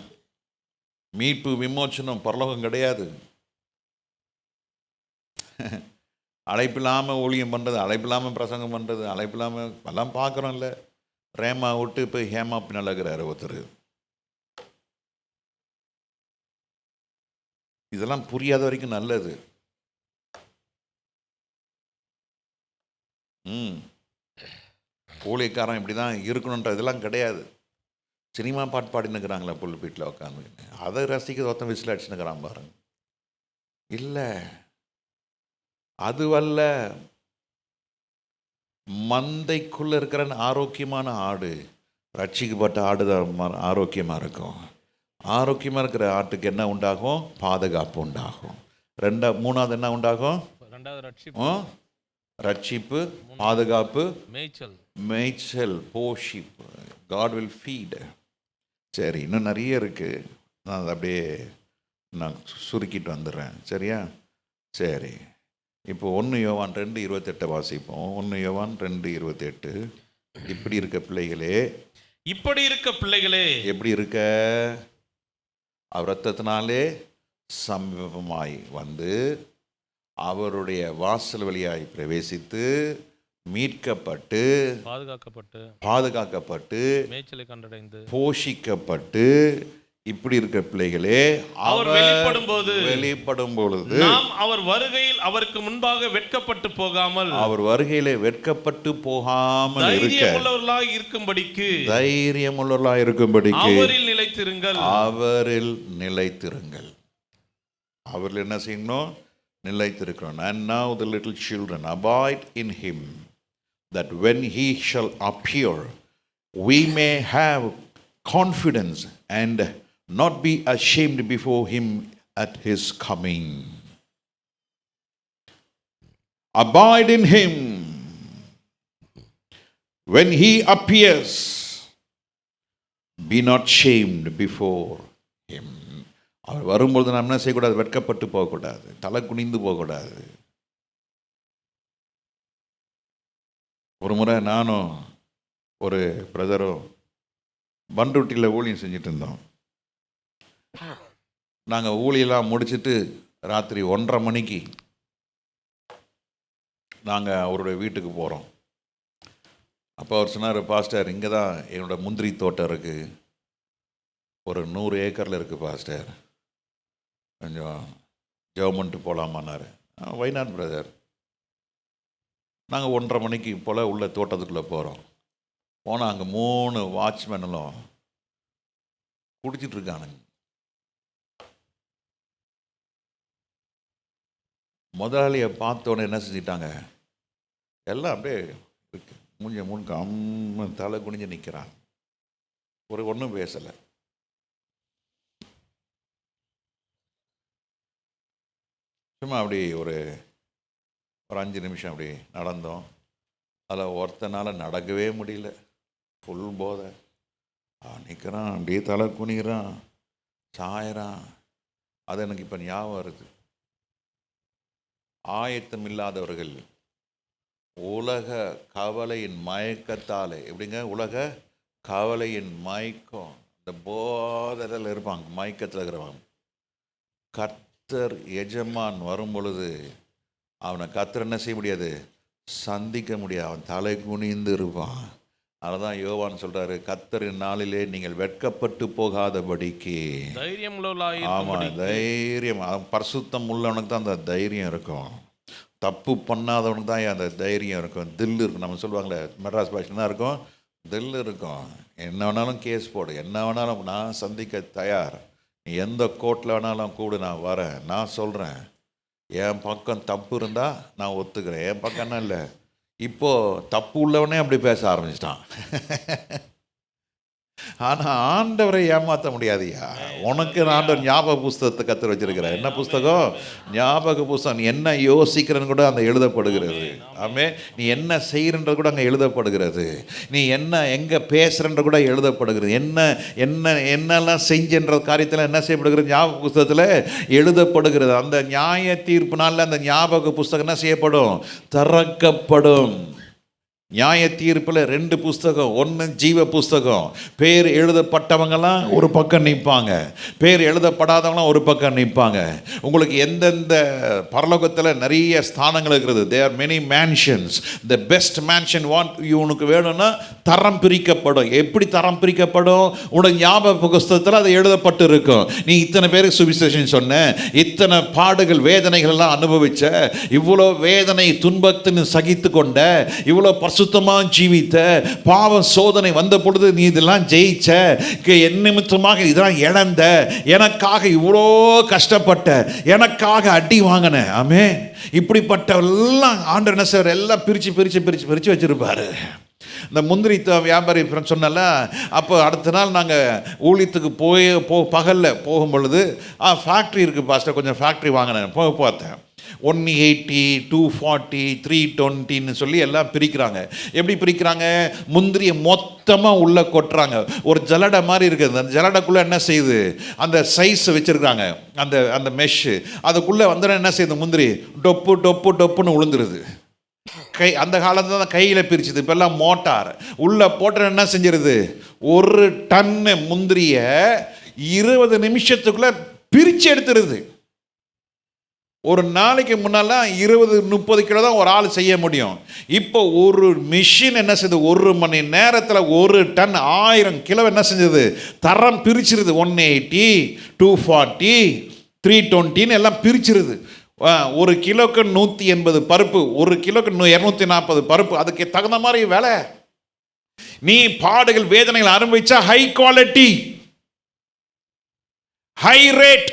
மீட்பு, விமோச்சனம், பரலோகம் கிடையாது. அழைப்பில்லாமல் ஊழியம் பண்ணுறது, அழைப்பில்லாமல் பிரசங்கம் பண்ணுறது, அழைப்பில்லாமல் எல்லாம் பார்க்குறோம்ல. ரேமா விட்டு இப்போ ஹேமா பின்னாலகிறாரு ஒருத்தர். இதெல்லாம் புரியாத வரைக்கும் நல்லது. ஊழியக்காரன் இப்படி தான் இருக்கணுன்ற இதெல்லாம் கிடையாது. சினிமா பாட்டு பாடினுக்கிறாங்களா புல்பீட்டில் உட்காந்து, அதை ரசிக்க ஒருத்தன் விசில் அடிச்சுனுக்கிறான் பாருங்க. இல்லை, அதுவல்ல. மந்தைக்குள்ளே இருக்கிற ஆரோக்கியமான ஆடு, ரட்சிக்கப்பட்ட ஆடு தான் ஆரோக்கியமாக இருக்கும். ஆரோக்கியமாக இருக்கிற ஆட்டுக்கு என்ன உண்டாகும்? பாதுகாப்பு உண்டாகும். மூணாவது என்ன உண்டாகும்? ரட்சிப்பு, பாதுகாப்பு, மேய்ச்சல், போஷிப். God will feet. சரி, இன்னும் நிறைய இருக்குது. நான் அதை அப்படியே நான் சுருக்கிட்டு வந்துடுறேன். சரியா? சரி, இப்போ 1 யோவான் 2:28 வாசிப்போம். 1 யோவான் 2:28. இப்படி இருக்க பிள்ளைகளே, இப்படி இருக்க பிள்ளைகளே, எப்படி இருக்க? அவர் இரத்தத்தினாலே சமீபமாய் வந்து அவருடைய வாசல் வழியாய் பிரவேசித்து மீட்கப்பட்டு பாதுகாக்கப்பட்டு மேய்ச்சலை கண்டடைந்து போஷிக்கப்பட்டு இப்படி இருக்கிற பிள்ளைகளே, அவர் வெளிப்படும் பொழுது நாம் அவர் வருகையில் அவருக்கு முன்பாக வெட்கப்பட்டு போகாமல், அவர் வருகையிலே வெட்கப்பட்டு போகாமல் தைரியமுள்ளவர்களாய் இருக்கும்படிக்கு அவரில் நிலைத்திருங்கள். அவரில் என்ன செய்யணும்? நிலைத்திருக்கிறோம். And now the little children abide in him, that when he shall appear we may have confidence and not be ashamed before him at his coming. Abide in him when he appears. Be not shamed before him. அவர் வரும்பொழுது நாம் என்ன செய்யக்கூடாது? வெட்கப்பட்டு போகக்கூடாது, தலை குனிந்து போகக்கூடாது. ஒரு முறை நானும் ஒரு பிரதரும் பண்ருட்டியில் ஊழியம் செஞ்சுட்டு இருந்தோம். நாங்கள் ஊழியெல்லாம் முடிச்சுட்டு ராத்திரி 1:30 மணிக்கு நாங்கள் அவருடைய வீட்டுக்கு போகிறோம். அப்போ அவர் சொன்னார், பாஸ்டர், இங்கே தான் என்னோடய முந்திரி தோட்டம் இருக்குது, ஒரு 100 ஏக்கரில் இருக்குது பாஸ்டர், கொஞ்சம் ஜெபம் போகலாமான்னாரு. Why not brother. நாங்கள் 1:30 மணிக்கு போல் உள்ள தோட்டத்துக்குள்ளே போகிறோம். போனால் அங்கே 3 வாட்ச்மேனும் குடிச்சிட்ருக்கானுங்க. முதலாளியை பார்த்தோன்னே என்ன செஞ்சிட்டாங்க, எல்லாம் அப்படியே மூஞ்ச அம்ம தலை குனிஞ்சு நிற்கிறான். ஒன்றும் பேசலை. சும்மா அப்படி ஒரு 5 நிமிஷம் அப்படி நடந்தோம். அதில் ஒருத்தனால் நடக்கவே முடியல, ஃபுல் போதை. நிற்கிறான், அப்படியே தலை குனிகிறான், சாயறான். அது எனக்கு இப்போ ஞாபகம் வருது. ஆயத்தம் இல்லாதவர்கள் உலக கவலையின் மயக்கத்தால், எப்படிங்க? உலக கவலையின் மயக்கம், இந்த போதையில் இருப்பாங்க, மயக்கத்தில் இருக்கிறவங்க. கர்த்தர் எஜமான் வரும் பொழுது அவனை கர்த்தர் என்ன செய்ய முடியாது? சந்திக்க முடியாது. அவன் தலை குனிந்து இருப்பான். அதுதான் யோவான் சொல்றாரு, கர்த்தரின் நாளிலே நீங்கள் வெட்கப்பட்டு போகாதபடிக்கு தைரியம். ஆமாம், தைரியம். பரிசுத்தம் உள்ளவனுக்கு தான் அந்த தைரியம் இருக்கும். தப்பு பண்ணாதவனுக்கு தான் அந்த தைரியம் இருக்கும், தில் இருக்கும். நம்ம சொல்லுவாங்களே, மெட்ராஸ் பாஷை தான் இருக்கும், தில் இருக்கும். என்ன வேணாலும் கேஸ் போடு, என்ன வேணாலும் நான் சந்திக்க தயார், நீ எந்த கோர்ட்டில் வேணாலும் கூடு, நான் வரேன், நான் சொல்கிறேன். என் பக்கம் தப்பு இருந்தால் நான் ஒத்துக்கிறேன், என் பக்கம் என்ன இல்லை. இப்போது தப்பு உள்ளவனே அப்படி பேச ஆரம்பிச்சிட்டான். ஆனால் ஆண்டவரை ஏமாற்ற முடியாதுயா. உனக்கு ஆண்டவர் ஞாபக புஸ்தகத்தை கற்று வச்சிருக்கிற. என்ன புஸ்தகம்? ஞாபக புஸ்தகம். நீ என்ன யோசிக்கிறன்னு கூட அங்கே எழுதப்படுகிறது. ஆமே, நீ என்ன செய்கிறன்ற கூட அங்கே எழுதப்படுகிறது. நீ என்ன எங்கே பேசுகிறன்ற கூட எழுதப்படுகிறது. என்னெல்லாம் செஞ்சன்ற காரியத்தில் என்ன செய்யப்படுகிறது? ஞாபக புஸ்தகத்தில் எழுதப்படுகிறது. அந்த நியாய தீர்ப்பு நாளில் அந்த ஞாபக புஸ்தகம் என்ன செய்யப்படும்? திறக்கப்படும். நியாய தீர்ப்பில் 2 புஸ்தகம், ஒன்று ஜீவ புஸ்தகம். பேர் எழுதப்பட்டவங்களாம் ஒரு பக்கம் நிற்பாங்க, பேர் எழுதப்படாதவங்களாம் ஒரு பக்கம் நிற்பாங்க. உங்களுக்கு எந்தெந்த பரலோகத்தில் நிறைய ஸ்தானங்கள் இருக்கிறது. There many mansions. The best mansion உனக்கு வேணும்னா தரம் பிரிக்கப்படும். எப்படி தரம் பிரிக்கப்படும்? உனக்கு ஞாபக புஸ்தகத்தில் அது எழுதப்பட்டு இருக்கும். நீ இத்தனை பேருக்கு சுவிசேஷன் சொன்ன, இத்தனை பாடுகள் வேதனைகள் எல்லாம் அனுபவிச்ச, இவ்வளோ வேதனை துன்பத்தின் சகித்து கொண்ட, இவ்வளோ சுத்தமாக ஜீவித்த, பாவ சோதனை வந்த பொழுது நீ இதெல்லாம் ஜெயிச்ச, என் நிமித்தமாக இதெல்லாம் இழந்த, எனக்காக இவ்வளோ கஷ்டப்பட்ட, எனக்காக அடி வாங்கின, ஆமே, இப்படிப்பட்ட எல்லாம் ஆண்டவர் என்ன சார் எல்லாம் பிரித்து வச்சிருப்பாரு. இந்த முந்திரி வியாபாரி சொன்னல, அப்போ அடுத்த நாள் நாங்கள் ஊழியத்துக்கு பகலில் போகும் பொழுது ஃபேக்ட்ரி இருக்குது பாஸ்டர், கொஞ்சம் ஃபேக்ட்ரி வாங்கினேன். பார்த்தேன் 180, 240, 320 சொல்லி எல்லாம் பிரிக்கிறாங்க. எப்படி பிரிக்கிறாங்க? முந்திரியை மொத்தமாக உள்ளே கொட்டுறாங்க. ஒரு ஜலடை மாதிரி இருக்குது. அந்த ஜலடைக்குள்ளே என்ன செய்யுது? அந்த சைஸ் வச்சுருக்காங்க, அந்த மெஷ்ஷு. அதுக்குள்ளே வந்தோடனே என்ன செய்யுது? முந்திரி டொப்புன்னு விழுந்துருது. அந்த காலத்தில் தான் கையில் பிரிச்சுது, இப்போல்லாம் மோட்டார். உள்ளே போட்ட என்ன செஞ்சிருது? 1 டன்னு முந்திரியை 20 நிமிஷத்துக்குள்ளே பிரித்து எடுத்துருது. ஒரு நாளைக்கு முன்னெல்லாம் 20-30 கிலோ தான் ஒரு ஆள் செய்ய முடியும். இப்போ ஒரு மிஷின் என்ன செய்யுது? 1 மணி நேரத்தில் 1 டன் 1000 கிலோ என்ன செஞ்சது? தரம் பிரிச்சிருது. 180, 240, 320 எல்லாம் பிரிச்சிருது. 1 கிலோக்கு 180 பருப்பு, 1 கிலோக்கு 240 பருப்பு. அதுக்கு தகுந்த மாதிரி வேலை. நீ பாடுகள் வேதனைகள் அனுபவிச்சா ஹை குவாலிட்டி, ஹை ரேட்.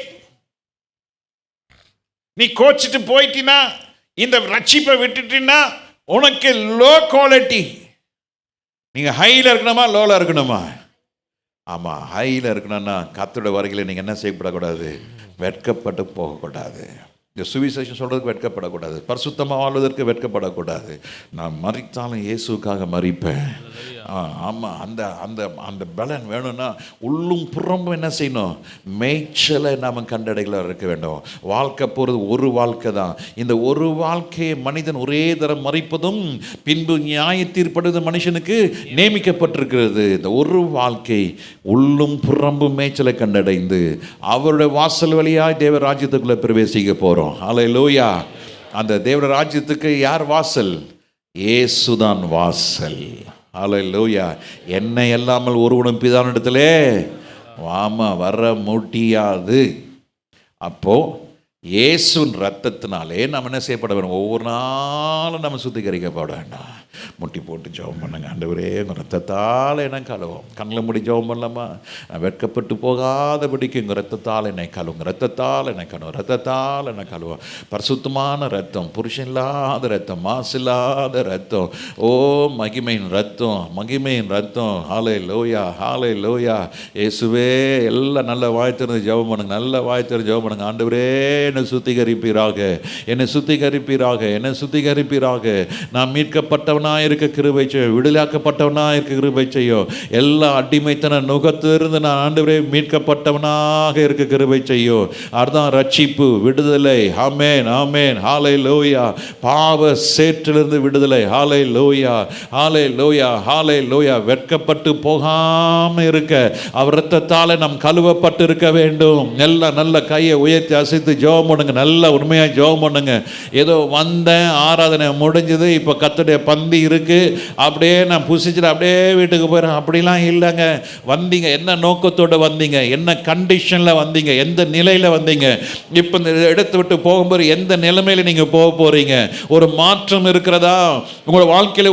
நீ கோச்சிட்டு போயிட்டினா, இந்த ரட்சிப்பை விட்டுட்டினா உனக்கு லோ குவாலிட்டி. நீங்கள் ஹையில் இருக்கணுமா லோவில் இருக்கணுமா? ஆமாம், ஹையில் இருக்கணும்னா கர்த்தருடைய வருகையில் நீங்கள் என்ன செய்யப்படக்கூடாது? வெட்கப்பட்டு போகக்கூடாது. இந்த சுவிசேஷம் சொல்கிறதுக்கு வெட்கப்படக்கூடாது. பரிசுத்தமாக வாழ்வதற்கு வெட்கப்படக்கூடாது. நான் மறித்தாலும் இயேசுக்காக மறிப்பேன். ஆமாம், அந்த அந்த அந்த பலன் வேணும்னா உள்ளும் புறம்பும் என்ன செய்யணும்? மேய்ச்சலை நாம் கண்டடைகளாக இருக்க வேண்டும். வாழ்க்கை போகிறது ஒரு வாழ்க்கை தான். இந்த ஒரு வாழ்க்கையை மனிதன் ஒரே தரம் மறிப்பதும் பின்பு நியாய தீர்ப்படுவது மனுஷனுக்கு நியமிக்கப்பட்டிருக்கிறது. இந்த ஒரு வாழ்க்கை உள்ளும் புறம்பும் மேய்ச்சலை கண்டடைந்து அவருடைய வாசல் வழியாக தேவ ராஜ்யத்துக்குள்ளே பிரவேசிக்க போகிறோம். ஹல்லேலூயா. அந்த தேவ ராஜ்யத்துக்கு யார் வாசல்? இயேசுதான் வாசல். ஹல்லேலூயா. என்னை இல்லாமல் ஒருவனும் பிதாவினிடத்திலே வர முடியாது. அப்போ இயேசுவின் ரத்தத்தினாலே நம்ம என்ன செய்யப்பட வேண்டும்? ஒவ்வொரு நாளும் நம்ம சுத்திகரிக்கப்பட வேண்டாம். முட்டி போட்டு ஜெபம் பண்ணுங்க. ஆண்டவரே உங்கள் ரத்தத்தால் என்ன கழுவோம். கண்ணில் முடி ஜெபம் பண்ணலாமா? நான் வெட்கப்பட்டு போகாதபடிக்கு உங்கள் ரத்தத்தால் என்னை கழுவுங்க, ரத்தத்தால் என்னை கழுவும், ரத்தத்தால் என்னை கழுவோம். பரிசுத்தமான ரத்தம், புருஷன் இல்லாத ரத்தம், மாசு இல்லாத ரத்தம். ஓ மகிமையின் ரத்தம், மகிமையின் ரத்தம். ஹல்லேலூயா, ஹல்லேலூயா. இயேசுவே, எல்லாம் நல்ல வாய்த்திருந்து ஜெபம் பண்ணுங்க, நல்ல வாய்த்திருந்து ஜெபம் பண்ணுங்க. ஆண்டவரே என்னை சுத்திகரிப்பீராக, என்னை சுத்திகரிப்பீராக, என்னை சுத்திகரிப்பீராக. நான் மீட்கப்பட்டவனா இருக்க கிருபை செய்யும், விடுதலையாக்கப்பட்டவனா இருக்க கிருபை செய்யும். எல்லா அடிமைத்தன நுகத்திலிருந்து நான் ஆண்டவரே மீட்கப்பட்டவனாக இருக்க கிருபை செய்யும். அதுதான் ரட்சிப்பு, விடுதலை. ஆமென், ஆமென். ஹல்லேலூயா. பாவ சேற்றிலிருந்து விடுதலை. ஹல்லேலூயா, ஹல்லேலூயா, ஹல்லேலூயா. வெட்கப்பட்டு போகாம இருக்க அவர் இரத்தத்தாலே நாம் கழுவப்பட்டு இருக்க வேண்டும். நல்ல கையை உயர்த்தி அசைத்து ஜெபம் பண்ணுங்க, நல்ல உண்மையாக ஜெபம் பண்ணுங்க. ஏதோ வந்தேன், ஆராதனை முடிஞ்சது, இப்போ கர்த்தருடைய பந்தி இருக்கு, அப்படியே நான் புசிச்சுட்டு அப்படியே வீட்டுக்கு போயிடுறேன், அப்படிலாம் இல்லைங்க. வந்தீங்க, என்ன நோக்கத்தோடு வந்தீங்க, என்ன கண்டிஷனில் வந்தீங்க, எந்த நிலையில் வந்தீங்க, இப்போ இந்த இடத்தை விட்டு போகும்போது எந்த நிலைமையில் நீங்கள் போக போகிறீங்க? ஒரு மாற்றம் இருக்கிறதா உங்களோட வாழ்க்கையில்?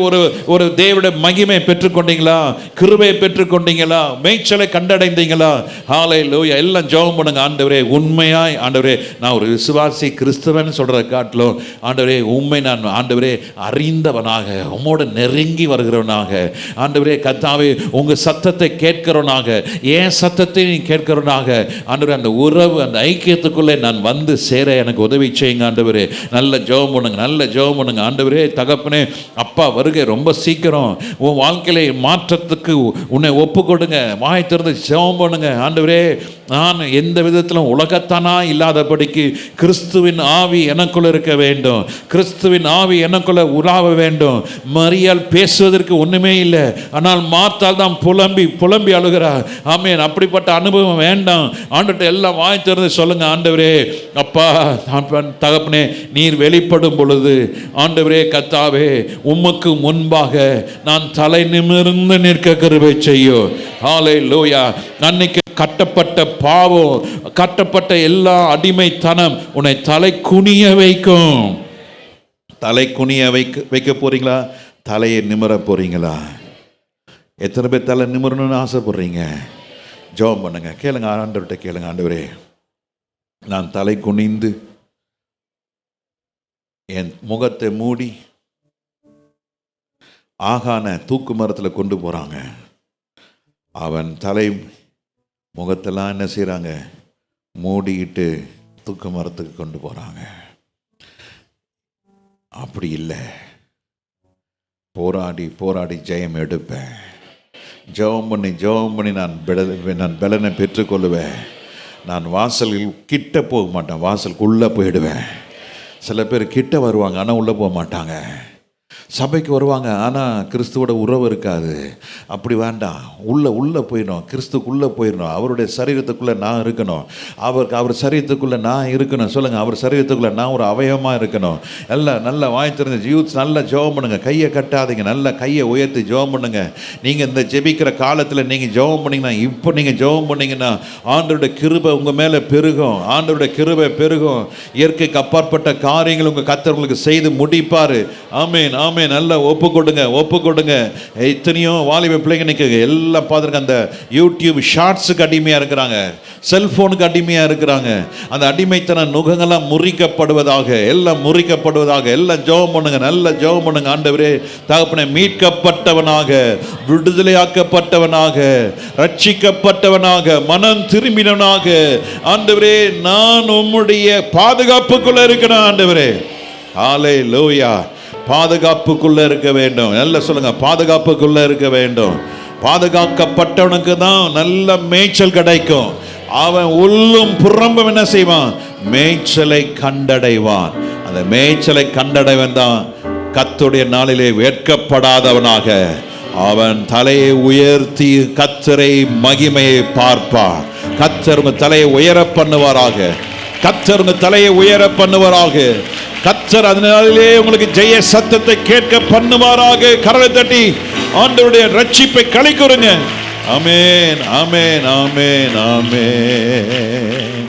ஒரு தேவனுடைய மகிமை பெற்றுக்கொண்டீங்களா? கிருபையை பெற்றுக்கொண்டீங்களா? மேய்ச்சலை கண்டடைந்தீங்களா? ஹல்லேலூயா. எல்லாம் ஜெபம் பண்ணுங்க. ஆண்டவரே, உண்மையாய் ஆண்டவரே, நான் ஒரு விசுவாசி கிறிஸ்தவன் சொல்கிறத காட்டிலும் ஆண்டவரே உண்மை நான் ஆண்டவரே அறிந்தவனாக, உம்மோடு நெருங்கி வருகிறவனாக, ஆண்டவரே கர்த்தாவே உங்கள் சத்தத்தை கேட்கிறவனாக, ஏன் சத்தத்தை நீ கேட்கிறவனாக, ஆண்டவரே அந்த உறவு, அந்த ஐக்கியத்துக்குள்ளே நான் வந்து சேர எனக்கு உதவி செய்யுங்க. ஆண்டவரே நல்ல ஜெபம் பண்ணுங்க, நல்ல ஜெபம் பண்ணுங்க. ஆண்டவரே தகப்பனே, அப்பா வருகை ரொம்ப சீக்கிரம். உன் வாழ்க்கையில மாற்றத்துக்கு உன்னை ஒப்பு கொடுங்க. வாய் திறந்து ஜெபம் பண்ணுங்க. ஆண்டவரே, நான் எந்த விதத்திலும் உலகத்தானா இல்லாதபடிக்கு கிறிஸ்துவின் ஆவி எனக்குள்ள இருக்க வேண்டும், கிறிஸ்துவின் ஆவி எனக்குள்ள உலாவ வேண்டும். மரியாள் பேசுவதற்கு ஒன்றுமே இல்லை, ஆனால் மார்த்தாள் தான் புலம்பி புலம்பி அழுகிறார். ஆமென். அப்படிப்பட்ட அனுபவம் வேண்டாம். ஆண்டவர்கிட்ட எல்லாம் வாய் திறந்து சொல்லுங்க, ஆண்டவரே அப்பா தகப்பனே நீர் வெளிப்படும் பொழுது ஆண்டவரே கர்த்தாவே உமக்கு முன்பாக நான் தலை நிமிர்ந்து நிற்க கிருபை செய்யும். ஹல்லேலூயா. அன்னைக்கு கட்டப்பட்ட பாவம், கட்டப்பட்ட எல்லா அடிமைத்தனம் உன்னை தலை குனிய வைக்கும். தலை குனிய வைக்க போறீங்களா? தலையை நிமிர போறீங்களா? எத்தனை பேர் தலை நிமிரணும்னு ஆசைப்படுறீங்க? ஜெபம் பண்ணுங்க, கேளுங்க, ஆண்டவர்கிட்ட கேளுங்க. ஆண்டவரே நான் தலை குனிந்து என் முகத்தை மூடி ஆகான தூக்கு மரத்தில் கொண்டு போகிறாங்க. அவன் தலை முகத்தெல்லாம் என்ன செய்கிறாங்க? மூடிக்கிட்டு தூக்கு மரத்துக்கு கொண்டு போகிறாங்க. அப்படி இல்லை, போராடி போராடி ஜெயம் எடுப்பேன். ஜெபம் பண்ணி நான் பலனை பெற்றுக்கொள்ளுவேன். நான் வாசலில் கிட்ட போக மாட்டேன், வாசலுக்குள்ளே போயிடுவேன். சில பேர் கிட்ட வருவாங்க ஆனால் உள்ளே போக மாட்டாங்க. சபைக்கு வருவாங்க ஆனால் கிறிஸ்துவோட உறவு இருக்காது. அப்படி வேண்டாம், உள்ளே போயிடணும், கிறிஸ்துக்குள்ளே போயிடணும். அவருடைய சரீரத்துக்குள்ளே நான் இருக்கணும், அவர் சரீரத்துக்குள்ளே நான் இருக்கணும். சொல்லுங்கள், அவர் சரீரத்துக்குள்ளே நான் ஒரு அவயவமாக இருக்கணும். நல்ல வாய் திறந்து யூத் நல்லா ஜெபம் பண்ணுங்க, கையை கட்டாதீங்க, நல்ல கையை உயர்த்தி ஜெபம் பண்ணுங்க. நீங்கள் இந்த ஜெபிக்கிற காலத்தில் நீங்கள் ஜெபம் பண்ணிங்கன்னா, இப்போ நீங்கள் ஜெபம் பண்ணிங்கன்னா ஆண்டவருடைய கிருபை உங்கள் மேலே பெருகும். ஆண்டவருடைய கிருபை பெருகும். இயற்கைக்கு அப்பாற்பட்ட காரியங்கள் உங்கள் கர்த்தர் உங்களுக்கு செய்து முடிப்பார். ஆமென் ஆமென். நல்லா ஒப்பு கொடுங்க. எத்தனையோ வாலிப பிள்ளைங்க நிற்க எல்லாம் பார்த்துருக்க, அந்த யூடியூப் ஷார்ட்ஸுக்கு அடிமையாக இருக்கிறாங்க, செல்ஃபோனுக்கு அடிமையாக இருக்கிறாங்க. அந்த அடிமைத்தன நுகங்கள்லாம் முறிக்கப்படுவதாக, எல்லாம் ஜெபம் பண்ணுங்க, நல்ல ஜெபம் பண்ணுங்க. ஆண்டவரே தகப்பனே மீட்கப்பட்டவனாக, விடுதலையாக்கப்பட்டவனாக, ரட்சிக்கப்பட்டவனாக, மனம் திரும்பினவனாக ஆண்டவரே நான் உம்முடைய பாதுகாப்புக்குள்ள இருக்கிறேன். ஆண்டவரே ஹல்லேலூயா. பாதுகாப்புக்குள்ள இருக்க வேண்டும். நல்லா சொல்லுங்க, பாதுகாப்புக்குள்ள இருக்க வேண்டும். பாதுகாக்கப்பட்டவனுக்கு தான் நல்ல மேய்ச்சல் கிடைக்கும். அவன் உள்ளும் புறம்பும் என்ன செய்வான்? மேய்ச்சலை கண்டடைவான். அந்த மேய்ச்சலை கண்டடைவன் தான் கர்த்தருடைய நாளிலே வெட்கப்படாதவனாக அவன் தலையை உயர்த்தி கர்த்தரை மகிமையை பார்ப்பான். கர்த்தர் உங்க தலையை உயர பண்ணுவாராக. கர்த்தர் உங்க தலையை உயர பண்ணுவாராக. கர்த்தர் அதனாலே உங்களுக்கு ஜெய சத்தத்தை கேட்க பண்ணுவாராக. கரலை தட்டி ஆண்டவருடைய ரட்சிப்பை களி கூறுங்க. ஆமென் ஆமென் ஆமென் ஆமென்.